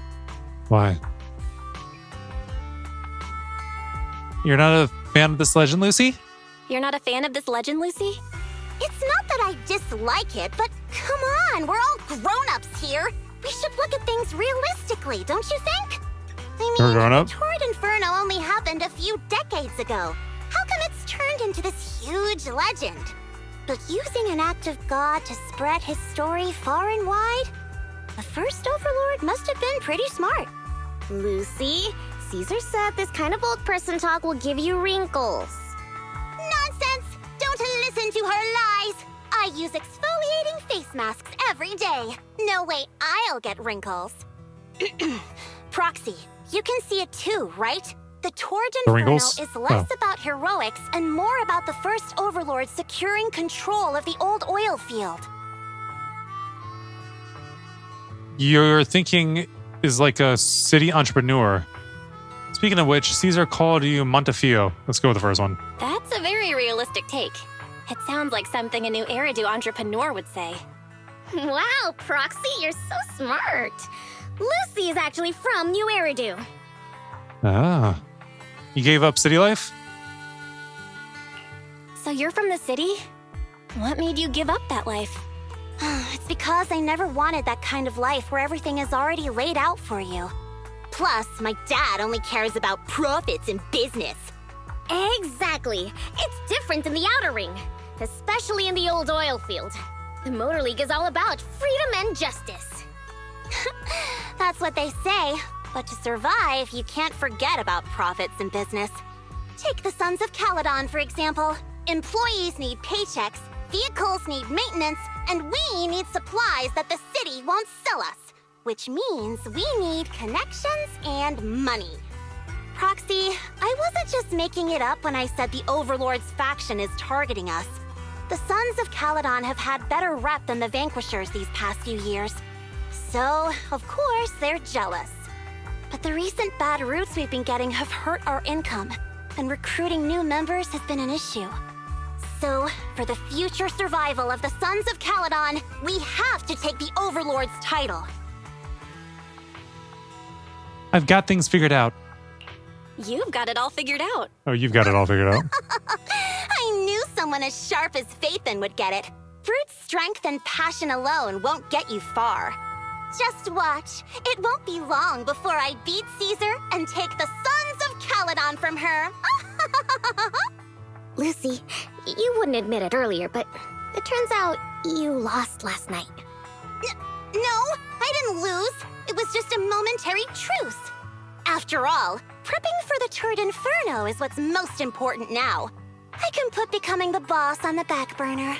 Why? You're not a fan of this legend, Lucy? You're not a fan of this legend, Lucy? It's not that I dislike it, but come on, we're all grown-ups here. We should look at things realistically, don't you think? I You're mean, grown up? Torrid Inferno only happened a few decades ago. How come it's turned into this huge legend? But using an act of God to spread his story far and wide? The first Overlord must have been pretty smart. Lucy, Caesar said this kind of old person talk will give you wrinkles. Nonsense! Don't listen to her lies! I use exfoliating face masks every day. No way I'll get wrinkles. Proxy, you can see it too, right? The Torrid Inferno is less about heroics and more about the first Overlord securing control of the old oil field. Your thinking is like a city entrepreneur. Speaking of which, Caesar called you Montefiore. Let's go with the first one. That's a very realistic take. It sounds like something a new Eridu entrepreneur would say. Wow, Proxy, you're so smart. Lucy is actually from New Eridu. Ah. You gave up city life? So you're from the city? What made you give up that life? It's because I never wanted that kind of life where everything is already laid out for you. Plus, my dad only cares about profits and business. Exactly. It's different in the Outer Ring, especially in the old oil field. The Motor League is all about freedom and justice. That's what they say. But to survive, you can't forget about profits and business. Take the Sons of Caledon, for example. Employees need paychecks, vehicles need maintenance, and we need supplies that the city won't sell us. Which means we need connections and money. Proxy, I wasn't just making it up when I said the Overlord's faction is targeting us. The Sons of Caledon have had better rep than the Vanquishers these past few years. So, of course, they're jealous. But the recent bad routes we've been getting have hurt our income, and recruiting new members has been an issue. So, for the future survival of the Sons of Caledon, we have to take the Overlord's title. I've got things figured out. You've got it all figured out. Oh, you've got it all figured out. I knew someone as sharp as Phaethon would get it. Brute strength and passion alone won't get you far. Just watch. It won't be long before I beat Caesar and take the Sons of Caledon from her. Lucy, you wouldn't admit it earlier, but it turns out you lost last night. No, I didn't lose. It was just a momentary truce. After all, prepping for the Torrid Inferno is what's most important now. I can put becoming the boss on the back burner.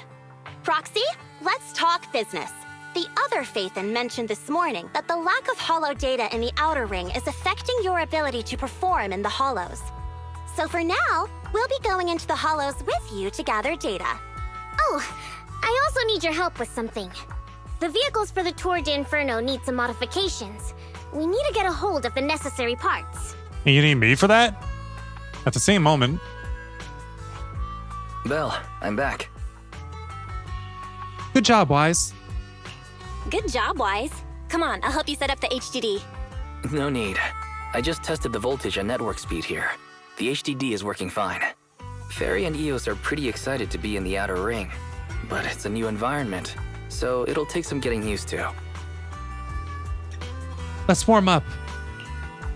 Proxy, let's talk business. The other Phaethon mentioned this morning that the lack of hollow data in the Outer Ring is affecting your ability to perform in the hollows. So for now, we'll be going into the hollows with you to gather data. Oh, I also need your help with something. The vehicles for the Torrid Inferno need some modifications. We need to get a hold of the necessary parts. And you need me for that? At the same moment. Belle, I'm back. Good job, Wise. Good job, Wise. Come on, I'll help you set up the HDD. No need. I just tested the voltage and network speed here. The HDD is working fine. Fairy and Eos are pretty excited to be in the Outer Ring, but it's a new environment, so it'll take some getting used to. Let's warm up.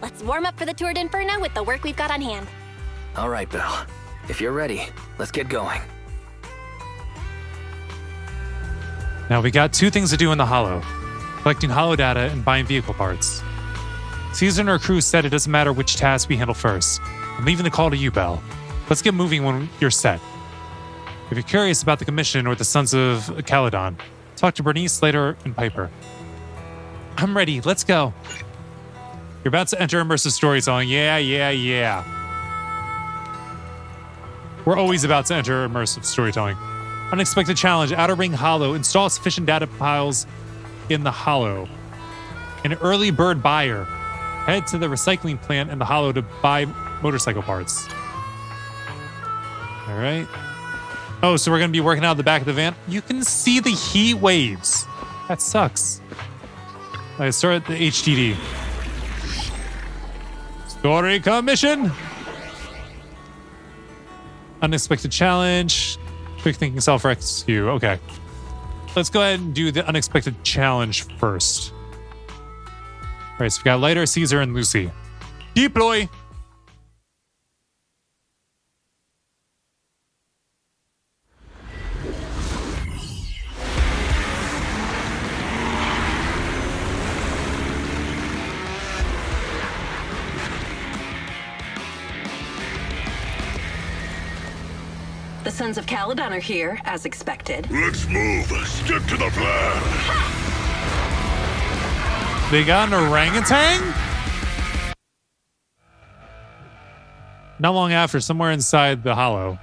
Let's warm up for the Torrid Inferno with the work we've got on hand. All right, Belle. If you're ready, let's get going. Now we got two things to do in the Hollow. Collecting Hollow data and buying vehicle parts. Caesar and her crew said it doesn't matter which task we handle first. I'm leaving the call to you, Belle. Let's get moving when you're set. If you're curious about the commission or the Sons of Caledon, talk to Bernice, Slater, and Piper. I'm ready. Let's go. You're about to enter immersive storytelling. Yeah. We're always about to enter immersive storytelling. Unexpected challenge. Outer Ring Hollow. Install sufficient data piles in the Hollow. An early bird buyer. Head to the recycling plant in the hollow to buy motorcycle parts. All right. Oh, so we're going to be working out of the back of the van. You can see the heat waves. That sucks. I start at the HDD. Story commission. Unexpected challenge. Quick thinking self-rescue. Okay. Let's go ahead and do the unexpected challenge first. All right, so we got Lighter, Caesar, and Lucy. Deploy. The Sons of Caledon are here, as expected. Let's move. Stick to the plan. They got an orangutan? Not long after, somewhere inside the hollow.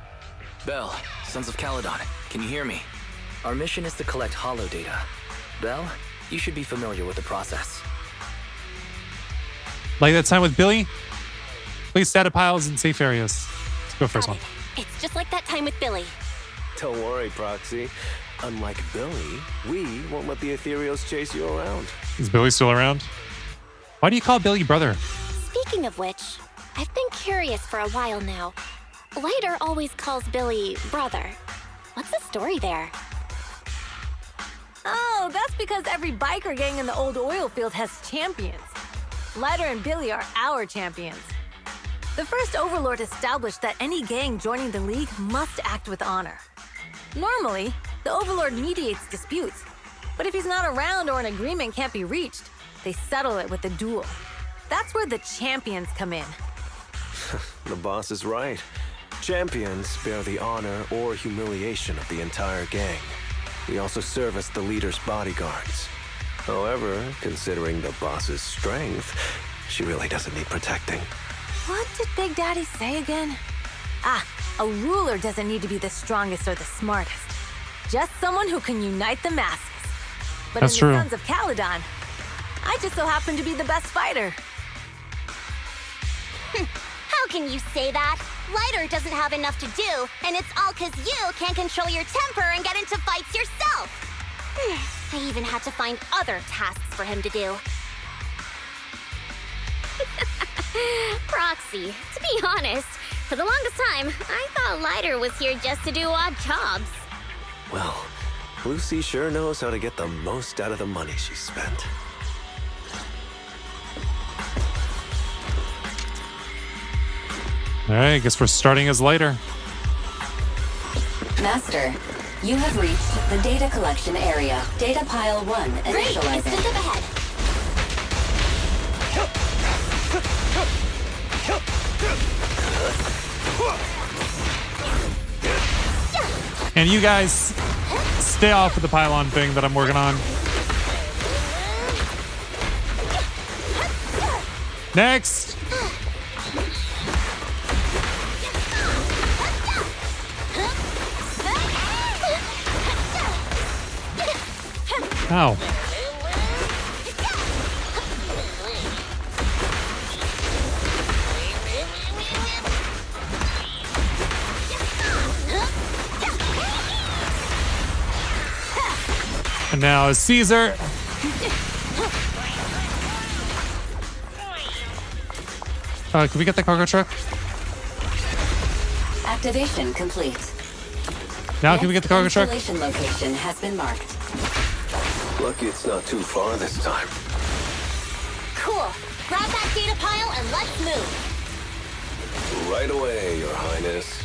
Bell, Sons of Caledon, can you hear me? Our mission is to collect holo data. Bell, you should be familiar with the process. Like that time with Billy? Place data piles in safe areas. Let's go first one. It's just like that time with Billy. Don't worry, Proxy. Unlike Billy, we won't let the Ethereals chase you around. Is Billy still around? Why do you call Billy brother? Speaking of which, I've been curious for a while now. Lighter always calls Billy brother. What's the story there? Oh, that's because every biker gang in the old oil field has champions. Lighter and Billy are our champions. The first Overlord established that any gang joining the League must act with honor. Normally, the Overlord mediates disputes, but if he's not around or an agreement can't be reached, they settle it with a duel. That's where the champions come in. The boss is right. Champions bear the honor or humiliation of the entire gang. We also serve as the leader's bodyguards. However, considering the boss's strength, she really doesn't need protecting. What did Big Daddy say again? Ah, a ruler doesn't need to be the strongest or the smartest. Just someone who can unite the masses. But That's in true. the Sons of Caledon, I just so happen to be the best fighter. How can you say that? Lighter doesn't have enough to do, and it's all because you can't control your temper and get into fights yourself. I even had to find other tasks for him to do. Proxy, to be honest, for the longest time, I thought Lighter was here just to do odd jobs. Well, Lucy sure knows how to get the most out of the money she spent. All right, I guess we're starting as Lighter. Master, you have reached the data collection area. Data pile 1 initializing. It's just up ahead. And you guys stay off of the pylon thing that I'm working on. Next. Ow. And now is Caesar. Can we get the cargo truck? Activation complete. Now can we get the cargo truck? Installation location has been marked. Lucky it's not too far this time. Cool. Grab that data pile and let's move. Right away, Your Highness.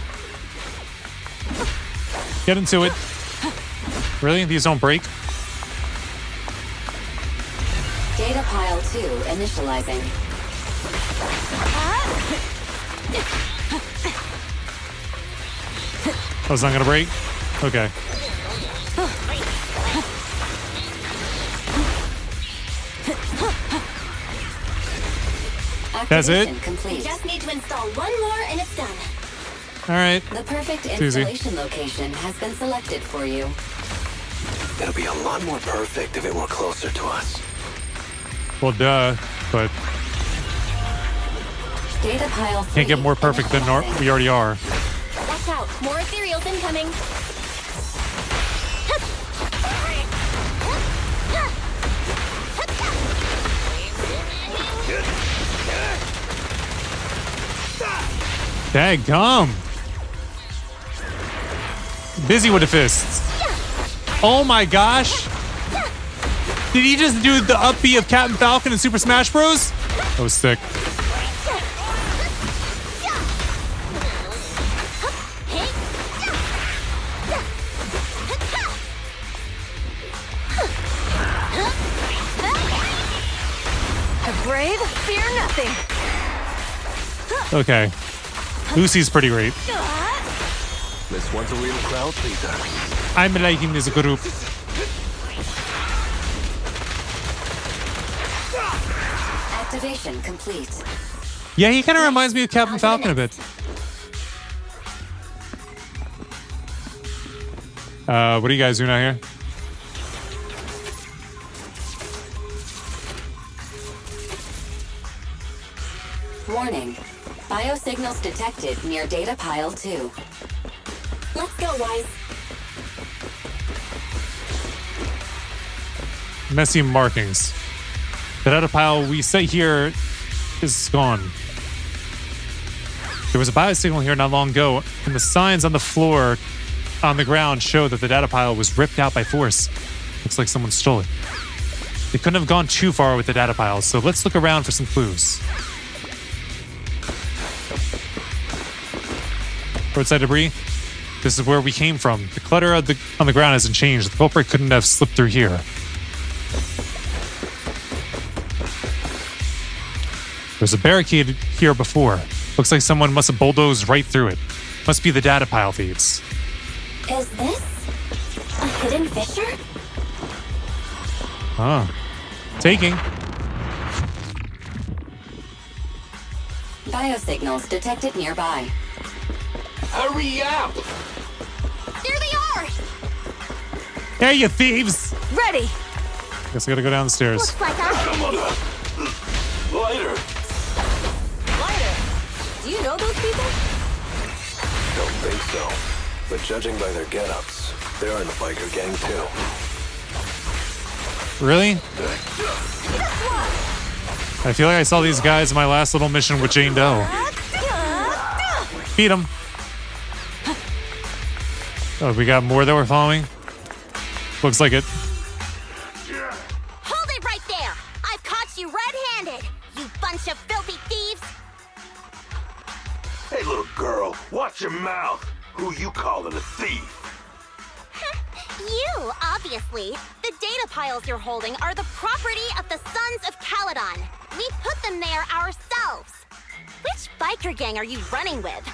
Get into it. Really? These don't break? Data pile 2 initializing. Oh, it's not gonna break? Okay. That's it? Complete. Just need to install one more and it's done. All right. The perfect It's easy. installation location has been selected for you. It'll be a lot more perfect if it were closer to us. Well, duh, but Data pile 3. Can't get more perfect than we already are. Watch out, more ethereals incoming. Daggum. Busy with the fists. Oh my gosh. Did he just do the up B of Captain Falcon in Super Smash Bros? That was sick. The brave fear nothing. Okay. Lucy's pretty great. This one's a real crowd pleaser. I'm liking this group. Activation complete. Yeah, he kind of reminds me of Captain Falcon a bit. What are you guys doing out here? Warning. Biosignals detected near data pile 2. Let's go, Wise. Messy markings. The data pile we set here is gone. There was a biosignal here not long ago, and the signs on the floor on the ground show that the data pile was ripped out by force. Looks like someone stole it. They couldn't have gone too far with the data pile, so let's look around for some clues. Roadside debris. This is where we came from. The clutter on the ground hasn't changed. The culprit couldn't have slipped through here. There's a barricade here before. Looks like someone must have bulldozed right through it. Must be the data pile thieves. Is this a hidden fissure? Huh. Taking. Biosignals detected nearby. Hurry up! There they are! Hey, you thieves! Ready! Guess I gotta go down the stairs. Looks like Lighter! Do you know those people? Don't think so. But judging by their get-ups, they're in the biker gang too. Really? I feel like I saw these guys in my last little mission with Jane Doe. Beat them. Oh, we got more that we're following? Looks like it. Hold it right there! I've caught you red-handed, you bunch of filthy thieves! Hey, little girl, watch your mouth. Who you calling a thief? You, obviously. The data piles you're holding are the property of the Sons of Caledon. We put them there ourselves. Which biker gang are you running with?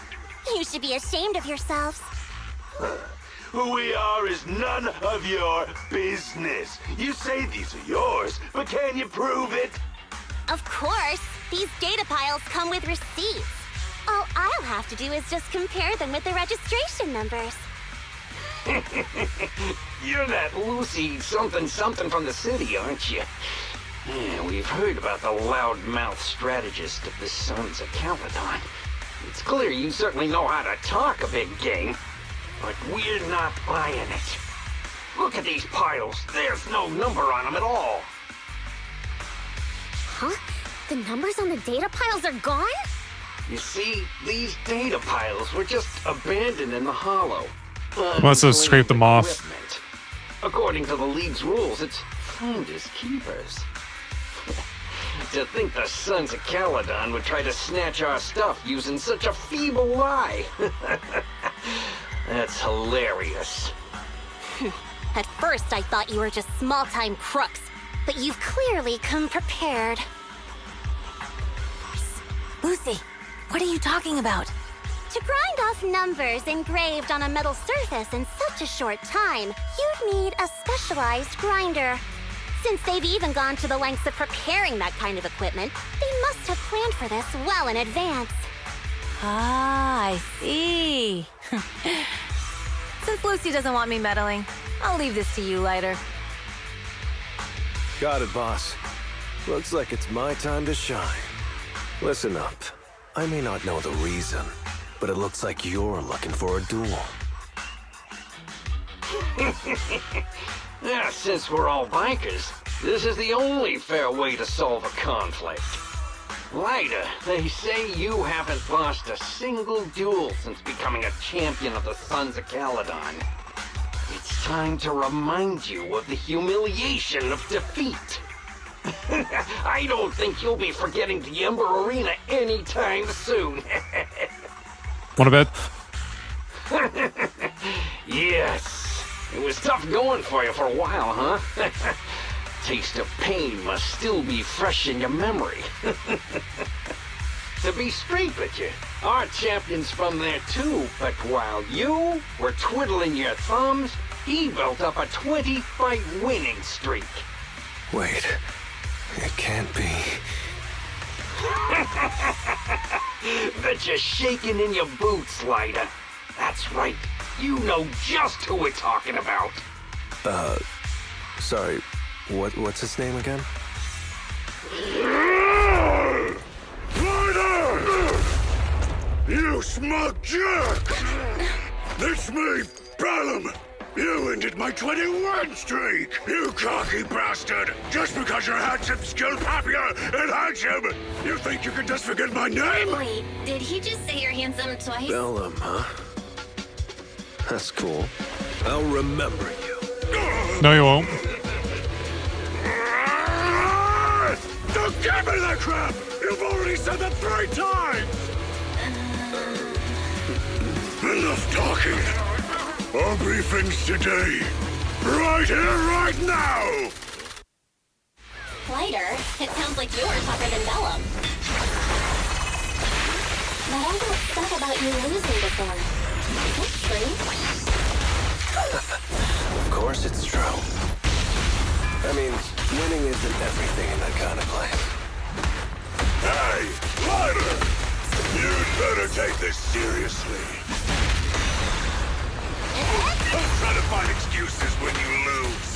You should be ashamed of yourselves. Who we are is none of your business. You say these are yours, but can you prove it? Of course. These data piles come with receipts. All I'll have to do is just compare them with the registration numbers. You're that Lucy something from the city, aren't you? Yeah, we've heard about the loudmouth strategist of the Sons of Caledon. It's clear you certainly know how to talk a big game, but we're not buying it. Look at these piles. There's no number on them at all. Huh? The numbers on the data piles are gone? You see, these data piles were just abandoned in the hollow. Must have scraped them off. Equipment. According to the League's rules, it's finders keepers. To think the Sons of Caledon would try to snatch our stuff using such a feeble lie. That's hilarious. At first, I thought you were just small-time crooks, but you've clearly come prepared. Lucy, what are you talking about? To grind off numbers engraved on a metal surface in such a short time, you'd need a specialized grinder. Since they've even gone to the lengths of preparing that kind of equipment, they must have planned for this well in advance. Ah, I see. Since Lucy doesn't want me meddling, I'll leave this to you, Lighter. Got it, boss. Looks like it's my time to shine. Listen up. I may not know the reason, but it looks like you're looking for a duel. Yeah, since we're all bikers, this is the only fair way to solve a conflict. Lyda, they say you haven't lost a single duel since becoming a champion of the Sons of Caledon. It's time to remind you of the humiliation of defeat. I don't think you'll be forgetting the Ember Arena anytime soon. Want a bet? Yes. It was tough going for you for a while, huh? Taste of pain must still be fresh in your memory. To be straight with you, our champion's from there too, but while you were twiddling your thumbs, he built up a 20-fight winning streak. Wait, it can't be. Bet you're shaking in your boots, Lyda. That's right. You know just who we're talking about. Sorry, what's his name again? Ryder! You smug jerk! It's me, Bellum! You ended my 21 streak! You cocky bastard! Just because you're handsome, skilled, happier, and handsome, you think you can just forget my name? Wait, did he just say you're handsome twice? Bellum, huh? That's cool. I'll remember you. No, you won't. Don't give me that crap! You've already said that 3 times! Enough talking. I'll brief things today. Right here, right now! Lighter, it sounds like you're tougher than Bellum. But all that stuff about you losing before, is that true? Of course it's true. I mean, winning isn't everything in that kind of place. Hey, Ryder! You'd better take this seriously. Don't try to find excuses when you lose.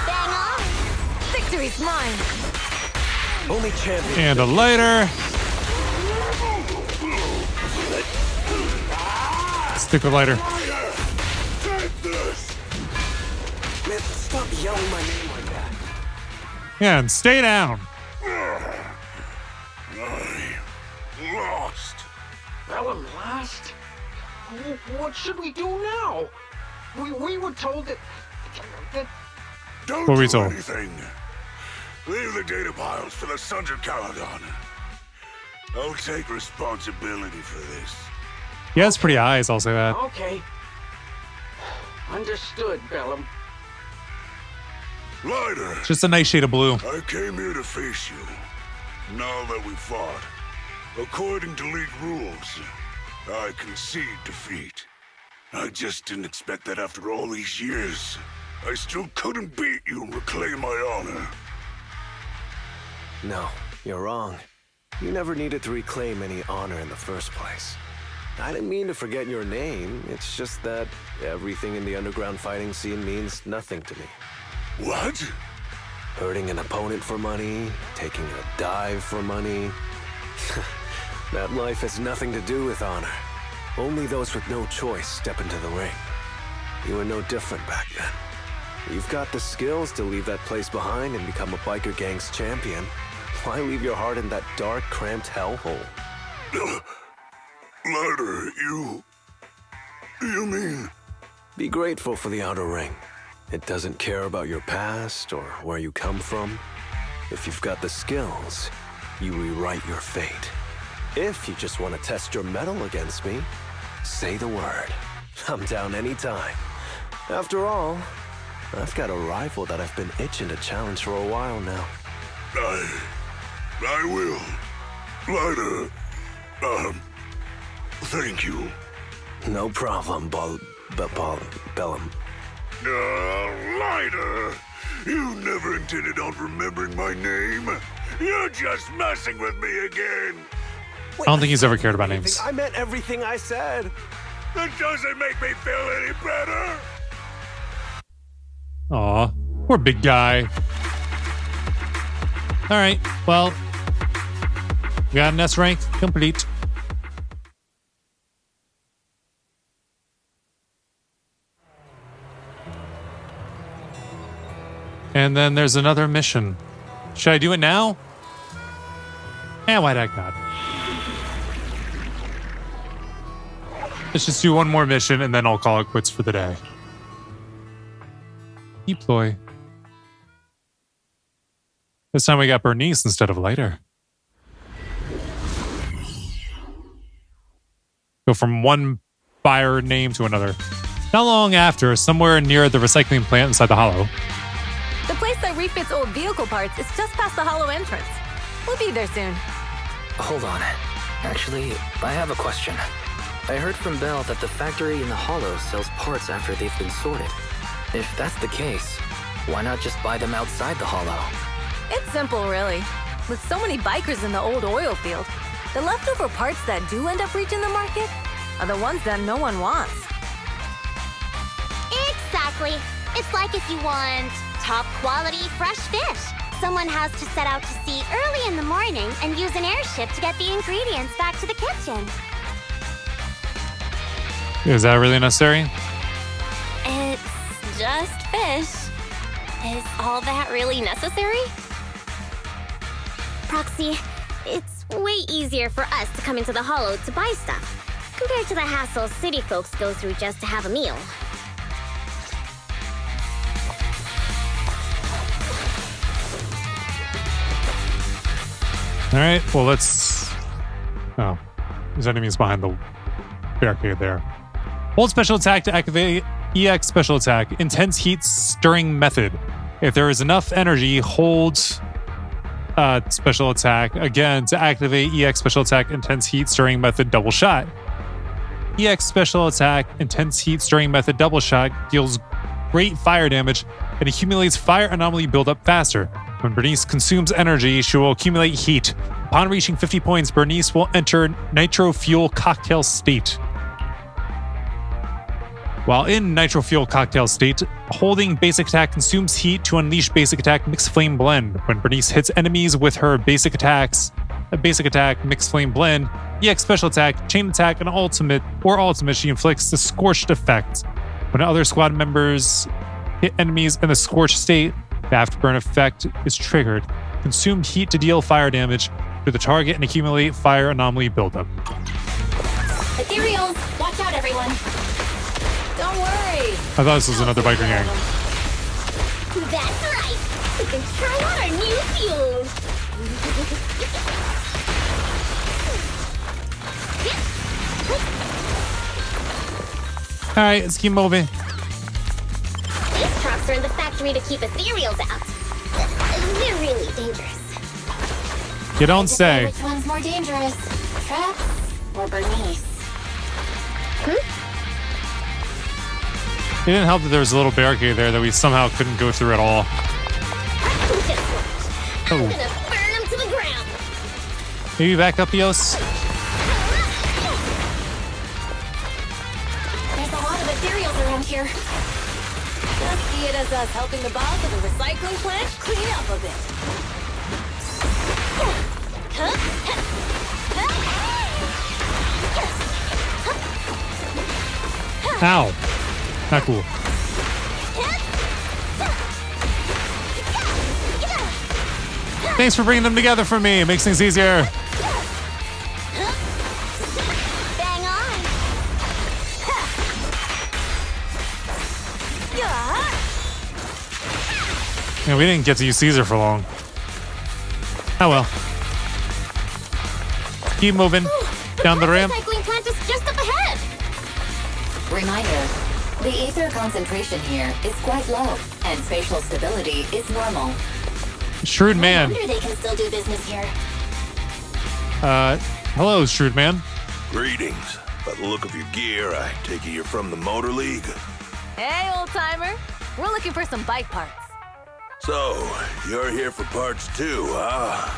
Bang on! Victory's mine! Only champion. And a lighter. Stick with lighter. Take this! Man, stop yelling my name like that. Yeah, and stay down. I lost. Bellum lost? What should we do now? We were told that... Don't What were we do told? anything. Leave the data piles to the Sons of Caledon. I'll take responsibility for this. He has pretty eyes, I'll say that. Okay. Understood, Bellum. Ryder, Just a nice shade of blue. I came here to face you. Now that we fought, according to League rules, I concede defeat. I just didn't expect that after all these years, I still couldn't beat you and reclaim my honor. No, you're wrong. You never needed to reclaim any honor in the first place. I didn't mean to forget your name. It's just that everything in the underground fighting scene means nothing to me. What? Hurting an opponent for money, taking a dive for money. That life has nothing to do with honor. Only those with no choice step into the ring. You were no different back then. You've got the skills to leave that place behind and become a biker gang's champion. Why leave your heart in that dark, cramped hellhole? Ryder, you mean... Be grateful for the outer ring. It doesn't care about your past or where you come from. If you've got the skills, you rewrite your fate. If you just want to test your mettle against me, say the word. I'm down anytime. After all, I've got a rival that I've been itching to challenge for a while now. I will. Ryder, thank you. No problem, Bellum. Ryder, you never intended on remembering my name. You're just messing with me again. I don't think he's ever cared about names. I meant everything I said. That doesn't make me feel any better. Aw, poor big guy. All right. Well, we got an S rank complete. And then there's another mission. Should I do it now? Why the heck not? Let's just do one more mission and then I'll call it quits for the day. Deploy. This time we got Bernice instead of Lighter. Go from one buyer name to another. Not long after, somewhere near the recycling plant inside the Hollow. The place that refits old vehicle parts is just past the Hollow entrance. We'll be there soon. Hold on. Actually, I have a question. I heard from Belle that the factory in the Hollow sells parts after they've been sorted. If that's the case, why not just buy them outside the Hollow? It's simple, really. With so many bikers in the old oil field, the leftover parts that do end up reaching the market are the ones that no one wants. Exactly. It's like if you want top quality fresh fish. Someone has to set out to sea early in the morning and use an airship to get the ingredients back to the kitchen. Is that really necessary? It's just fish. Is all that really necessary? Proxy, it's way easier for us to come into the Hollow to buy stuff, compared to the hassle city folks go through just to have a meal. All right, well, let's... Oh, there's enemies behind the barricade there. Hold special attack to activate EX special attack. Intense heat stirring method. If there is enough energy, hold special attack. Again, to activate EX special attack, intense heat stirring method double shot. EX special attack, intense heat stirring method double shot deals great fire damage and accumulates fire anomaly buildup faster. When Bernice consumes energy, she will accumulate heat. Upon reaching 50 points, Bernice will enter nitro fuel cocktail state. While in nitro fuel cocktail state, holding basic attack consumes heat to unleash basic attack mixed flame blend. When Bernice hits enemies with her basic attacks, a basic attack mixed flame blend, EX special attack, chain attack, and ultimate, she inflicts the scorched effect. When other squad members hit enemies in the scorched state, the afterburn effect is triggered. Consumed heat to deal fire damage to the target and accumulate fire anomaly buildup. Ethereals, watch out, everyone. Don't worry. I thought this was another biker gang. That's right. We can try out our new fuel. All right, let's keep moving. These trucks are in the factory to keep ethereals out. They're really dangerous. You don't say. Which one's more dangerous, Traps or Bernice? It didn't help that there was a little barricade there that we somehow couldn't go through at all. I'm gonna burn them to the ground. Maybe back up, Eos? There's a lot of ethereals around here. Just see it as us helping the boss of the recycling plant clean up a bit. Ow. Not cool. Thanks for bringing them together for me. It makes things easier. Bang on. Yeah, we didn't get to use Caesar for long. Oh well. Keep moving down the ramp. The recycling plant is just up ahead. Reminder, the ether concentration here is quite low, and spatial stability is normal. Shrewd man. No wonder they can still do business here. Hello, Shrewd man. Greetings. By the look of your gear, I take it you're from the Motor League. Hey, old timer. We're looking for some bike parts. So, you're here for parts too, huh?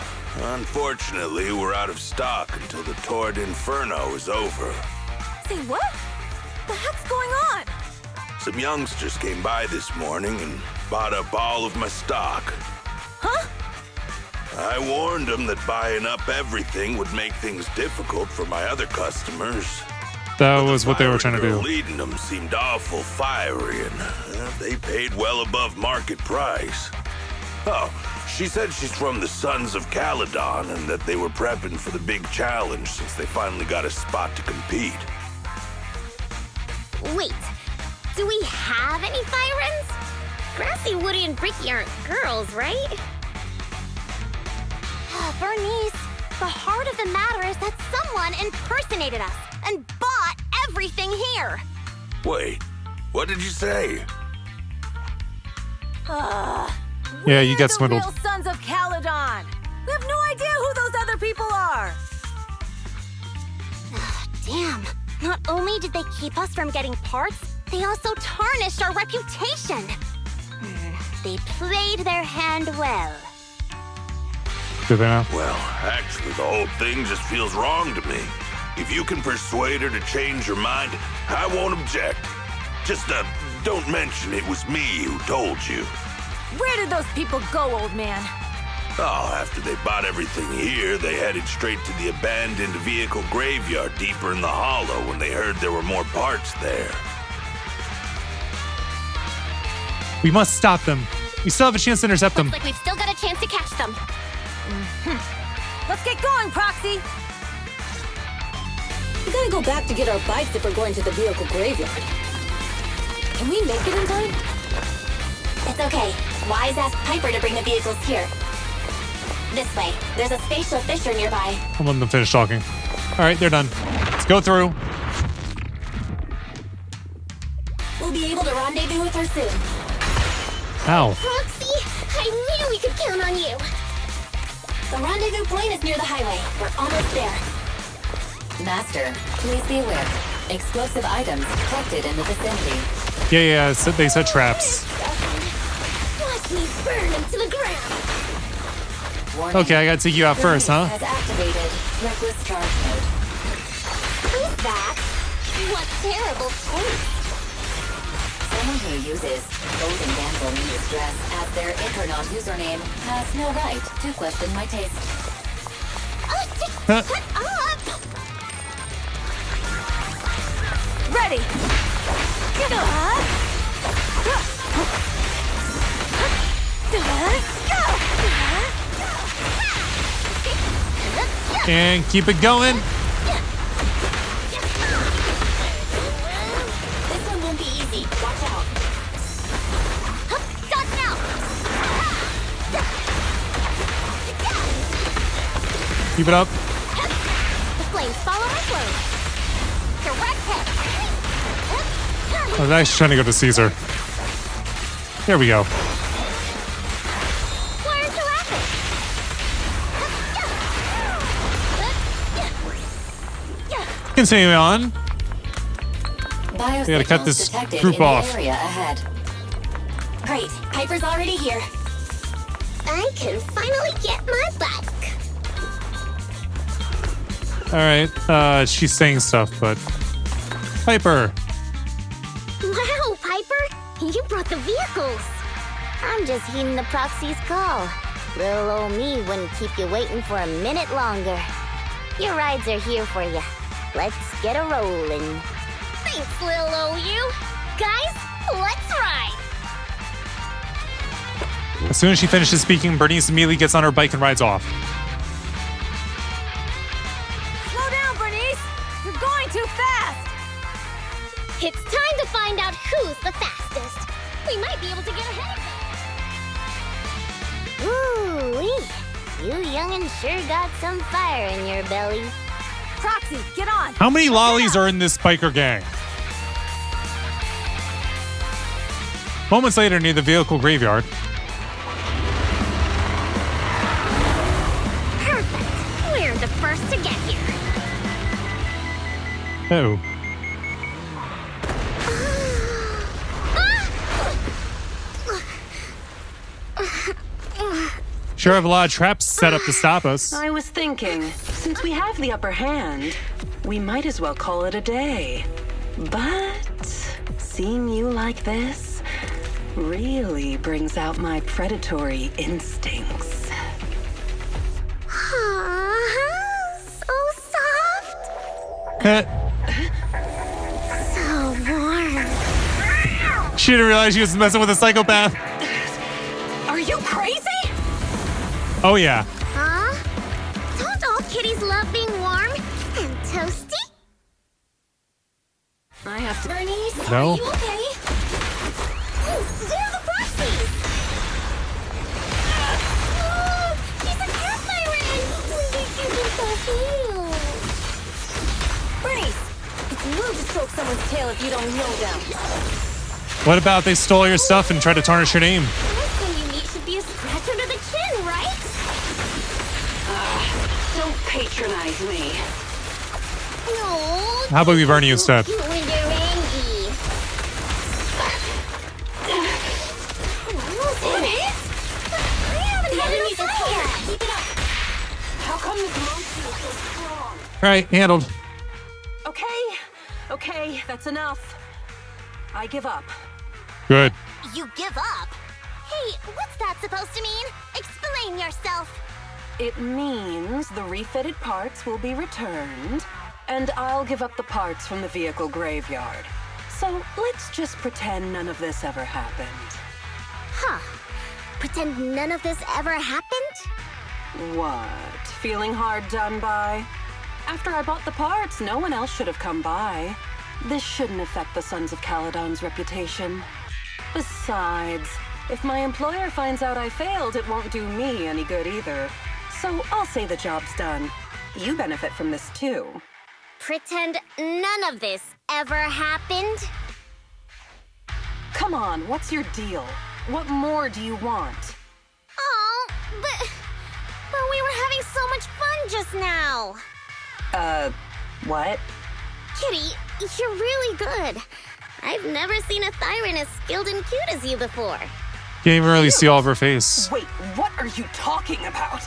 Unfortunately, we're out of stock until the Torrid Inferno is over. Say what? The heck's going on? Some youngsters came by this morning and bought up all of my stock. Huh? I warned them that buying up everything would make things difficult for my other customers. That was what they were trying to Girl do. leading them seemed awful fiery, and they paid well above market price. Oh, she said she's from the Sons of Caledon and that they were prepping for the big challenge since they finally got a spot to compete. Wait, do we have any Thyrans? Grassy, Woody, and Bricky aren't girls, right? Bernice, the heart of the matter is that someone impersonated us and bought everything here. Wait, what did you say? Yeah, you got The swindled. real Sons of Caledon. We have no idea who those other people are. Damn, not only did they keep us from getting parts, they also tarnished our reputation. They played their hand well. Do they now? Well, actually, the whole thing just feels wrong to me. If you can persuade her to change her mind, I won't object. Just, don't mention it was me who told you. Where did those people go, old man? Oh, after they bought everything here, they headed straight to the abandoned vehicle graveyard deeper in the hollow when they heard there were more parts there. We must stop them. We still have a chance to intercept them. Looks like we've still got a chance to catch them. Let's get going, Proxy. We gotta go back to get our bikes if we're going to the vehicle graveyard. Can we make it in time? It's okay. Wise asked Piper to bring the vehicles here. This way. There's a spatial fissure nearby. I'll let them finish talking. All right, they're done. Let's go through. We'll be able to rendezvous with her soon. Ow. Proxy, I knew we could count on you. The rendezvous point is near the highway. We're almost there. Master, please be aware. Explosive items detected in the vicinity. Yeah, so they set traps. Watch me burn them to the ground. Warning. Okay, I gotta take you out first, huh? Has activated reckless charge mode. Who's that? What terrible taste. Someone who uses Golden Damsel in Distress as their Intronaut username has no right to question my taste. Shut up! Ready. And keep it going. This one won't be easy. Watch out. Dodge now! Keep it up. The flames follow my flow. Direct hit. I was actually trying to go to Caesar. There we go. Why aren't you laughing? Continuing on. Biosignals We gotta cut this detected group in the off. area ahead. Great. Piper's already here. I can finally get my bike. All right. She's saying stuff, but Piper. Wow, Piper, you brought the vehicles. I'm just heeding the proxy's call. Little old me wouldn't keep you waiting for a minute longer. Your rides are here for you. Let's get a rolling. Thanks, little OU. Guys, let's ride. As soon as she finishes speaking, Bernice immediately gets on her bike and rides off. Slow down, Bernice. You're going too fast. It's time to find out who's the fastest. We might be able to get ahead of them. Ooh-wee. You young'uns sure got some fire in your belly. Proxy, get on. How many lollies are in this biker gang? Moments later, near the vehicle graveyard. Perfect. We're the first to get here. Oh. Sure have a lot of traps set up to stop us. I was thinking, since we have the upper hand, we might as well call it a day. But seeing you like this really brings out my predatory instincts. So warm. She didn't realize she was messing with a psychopath. Are you crazy? Oh, yeah. Huh? Don't all kitties love being warm and toasty? I have to. Bernice, No. are you okay? Oh, they're the proxies! Oh, he's a cat siren! Please give him the heel. Bernice, it's rude to stroke someone's tail if you don't know them. What about they stole your stuff and tried to tarnish your name? First thing you need should be a scratch under the chin, right? Don't patronize me. No. How about we burn you instead? When you're angry. I haven't had any fire. Keep it up. How come this monkey is so strong? All right, handled. Okay, that's enough. I give up. Good. You give up? Hey, what's that supposed to mean? Explain yourself. It means the refitted parts will be returned, and I'll give up the parts from the vehicle graveyard. So let's just pretend none of this ever happened. Huh. Pretend none of this ever happened? What? Feeling hard done by? After I bought the parts, no one else should have come by. This shouldn't affect the Sons of Caledon's reputation. Besides, if my employer finds out I failed, it won't do me any good either. So I'll say the job's done. You benefit from this too. Pretend none of this ever happened? Come on, what's your deal? What more do you want? Oh, but we were having so much fun just now. What? Kitty, you're really good. I've never seen a Thyran as skilled and cute as you before. Can't even really see all of her face. Wait, what are you talking about?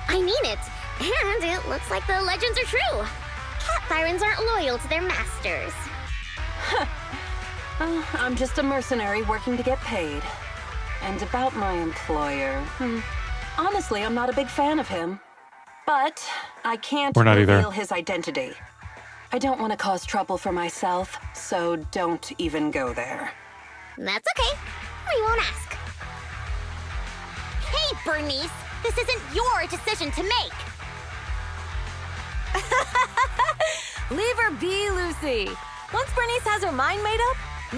I mean it. And it looks like the legends are true. Cat Thyrans aren't loyal to their masters. I'm just a mercenary working to get paid. And about my employer, honestly, I'm not a big fan of him. But I can't We're not reveal either. his identity. I don't want to cause trouble for myself, so don't even go there. That's okay. We won't ask. Hey, Bernice, this isn't your decision to make. Leave her be, Lucy. Once Bernice has her mind made up,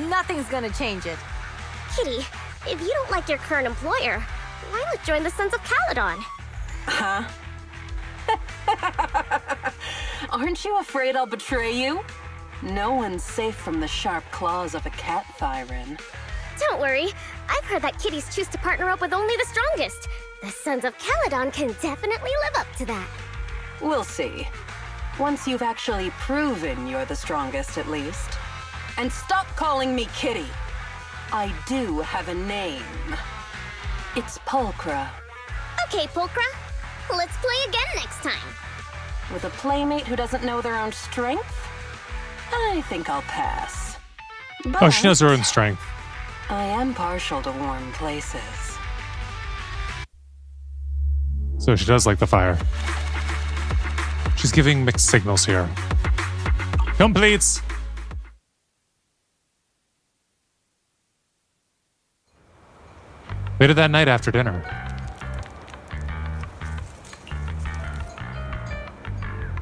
nothing's gonna change it. Kitty, if you don't like your current employer, why not join the Sons of Caledon? Huh? Aren't you afraid I'll betray you? No one's safe from the sharp claws of a cat Thyran. Don't worry. I've heard that kitties choose to partner up with only the strongest. The Sons of Caledon can definitely live up to that. We'll see. Once you've actually proven you're the strongest, at least. And stop calling me Kitty. I do have a name. It's Pulchra. Okay, Pulchra. Let's play again next time. With a playmate who doesn't know their own strength? I think I'll pass. But Oh, she knows her own strength. I am partial to warm places. So she does like the fire. She's giving mixed signals here. Completes. Later that night after dinner.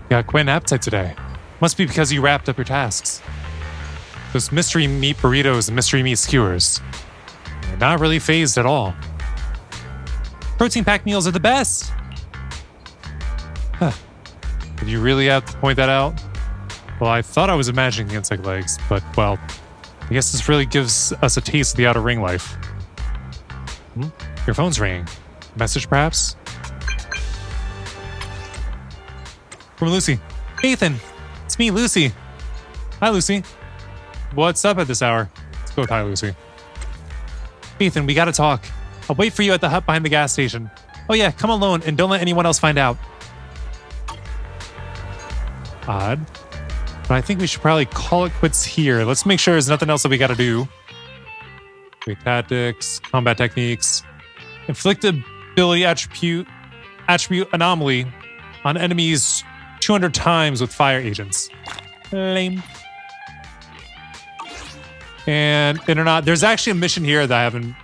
Got quite an appetite today. Must be because you wrapped up your tasks. Those mystery meat burritos and mystery meat skewers. They're not really phased at all. Protein packed meals are the best. Huh. Did you really have to point that out? Well, I thought I was imagining the insect legs, but well, I guess this really gives us a taste of the outer ring life. Your phone's ringing. Message, perhaps? From Lucy. Hey, Ethan. It's me, Lucy. Hi, Lucy. What's up at this hour? Let's go with hi, Lucy. Ethan, we gotta talk. I'll wait for you at the hut behind the gas station. Oh yeah, come alone and don't let anyone else find out. Odd. But I think we should probably call it quits here. Let's make sure there's nothing else that we gotta do. Wait, tactics, combat techniques. Inflict ability attribute anomaly on enemies 200 times with fire agents. Lame. And Internet. There's actually a mission here that I haven't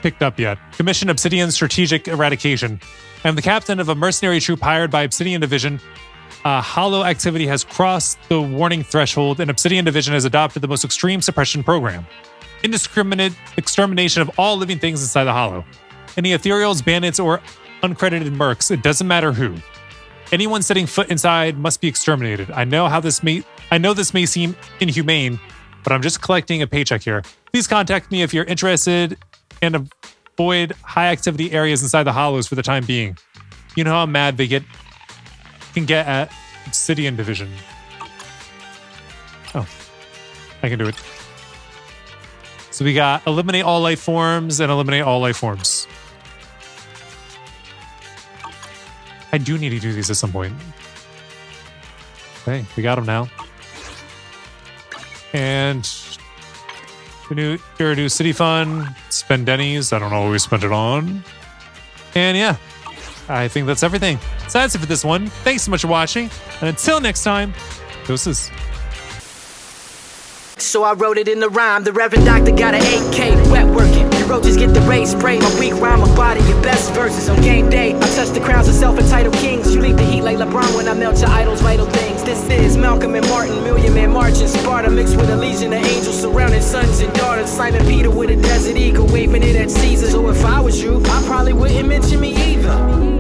picked up yet. Commission Obsidian Strategic Eradication. I'm the captain of a mercenary troop hired by Obsidian Division. Hollow activity has crossed the warning threshold, and Obsidian Division has adopted the most extreme suppression program. Indiscriminate extermination of all living things inside the Hollow. Any ethereals, bandits, or uncredited mercs, it doesn't matter who. Anyone setting foot inside must be exterminated. I know this may seem inhumane, but I'm just collecting a paycheck here. Please contact me if you're interested and avoid high activity areas inside the Hollows for the time being. You know how mad they can get at Obsidian Division. Oh, I can do it. So we got eliminate all life forms and eliminate all life forms. I do need to do these at some point. Okay, we got them now. And we do City Fun, spend Denny's. I don't know what we spent it on. And yeah, I think that's everything. So that's it for this one. Thanks so much for watching. And until next time, doses. So I wrote it in the rhyme. The Reverend Doctor got an 8K, wet working. The roaches get the race spray. My weak rhyme, my body, your best verses on game day. I touch the crowns of self-entitled kings. You leave the heat like LeBron when I melt your idols' vital things. This is Malcolm and Martin, Million Man March in Sparta, mixed with a legion of angels surrounding sons and daughters. Simon Peter with a desert eagle, waving it at Caesar. So if I was you, I probably wouldn't mention me either.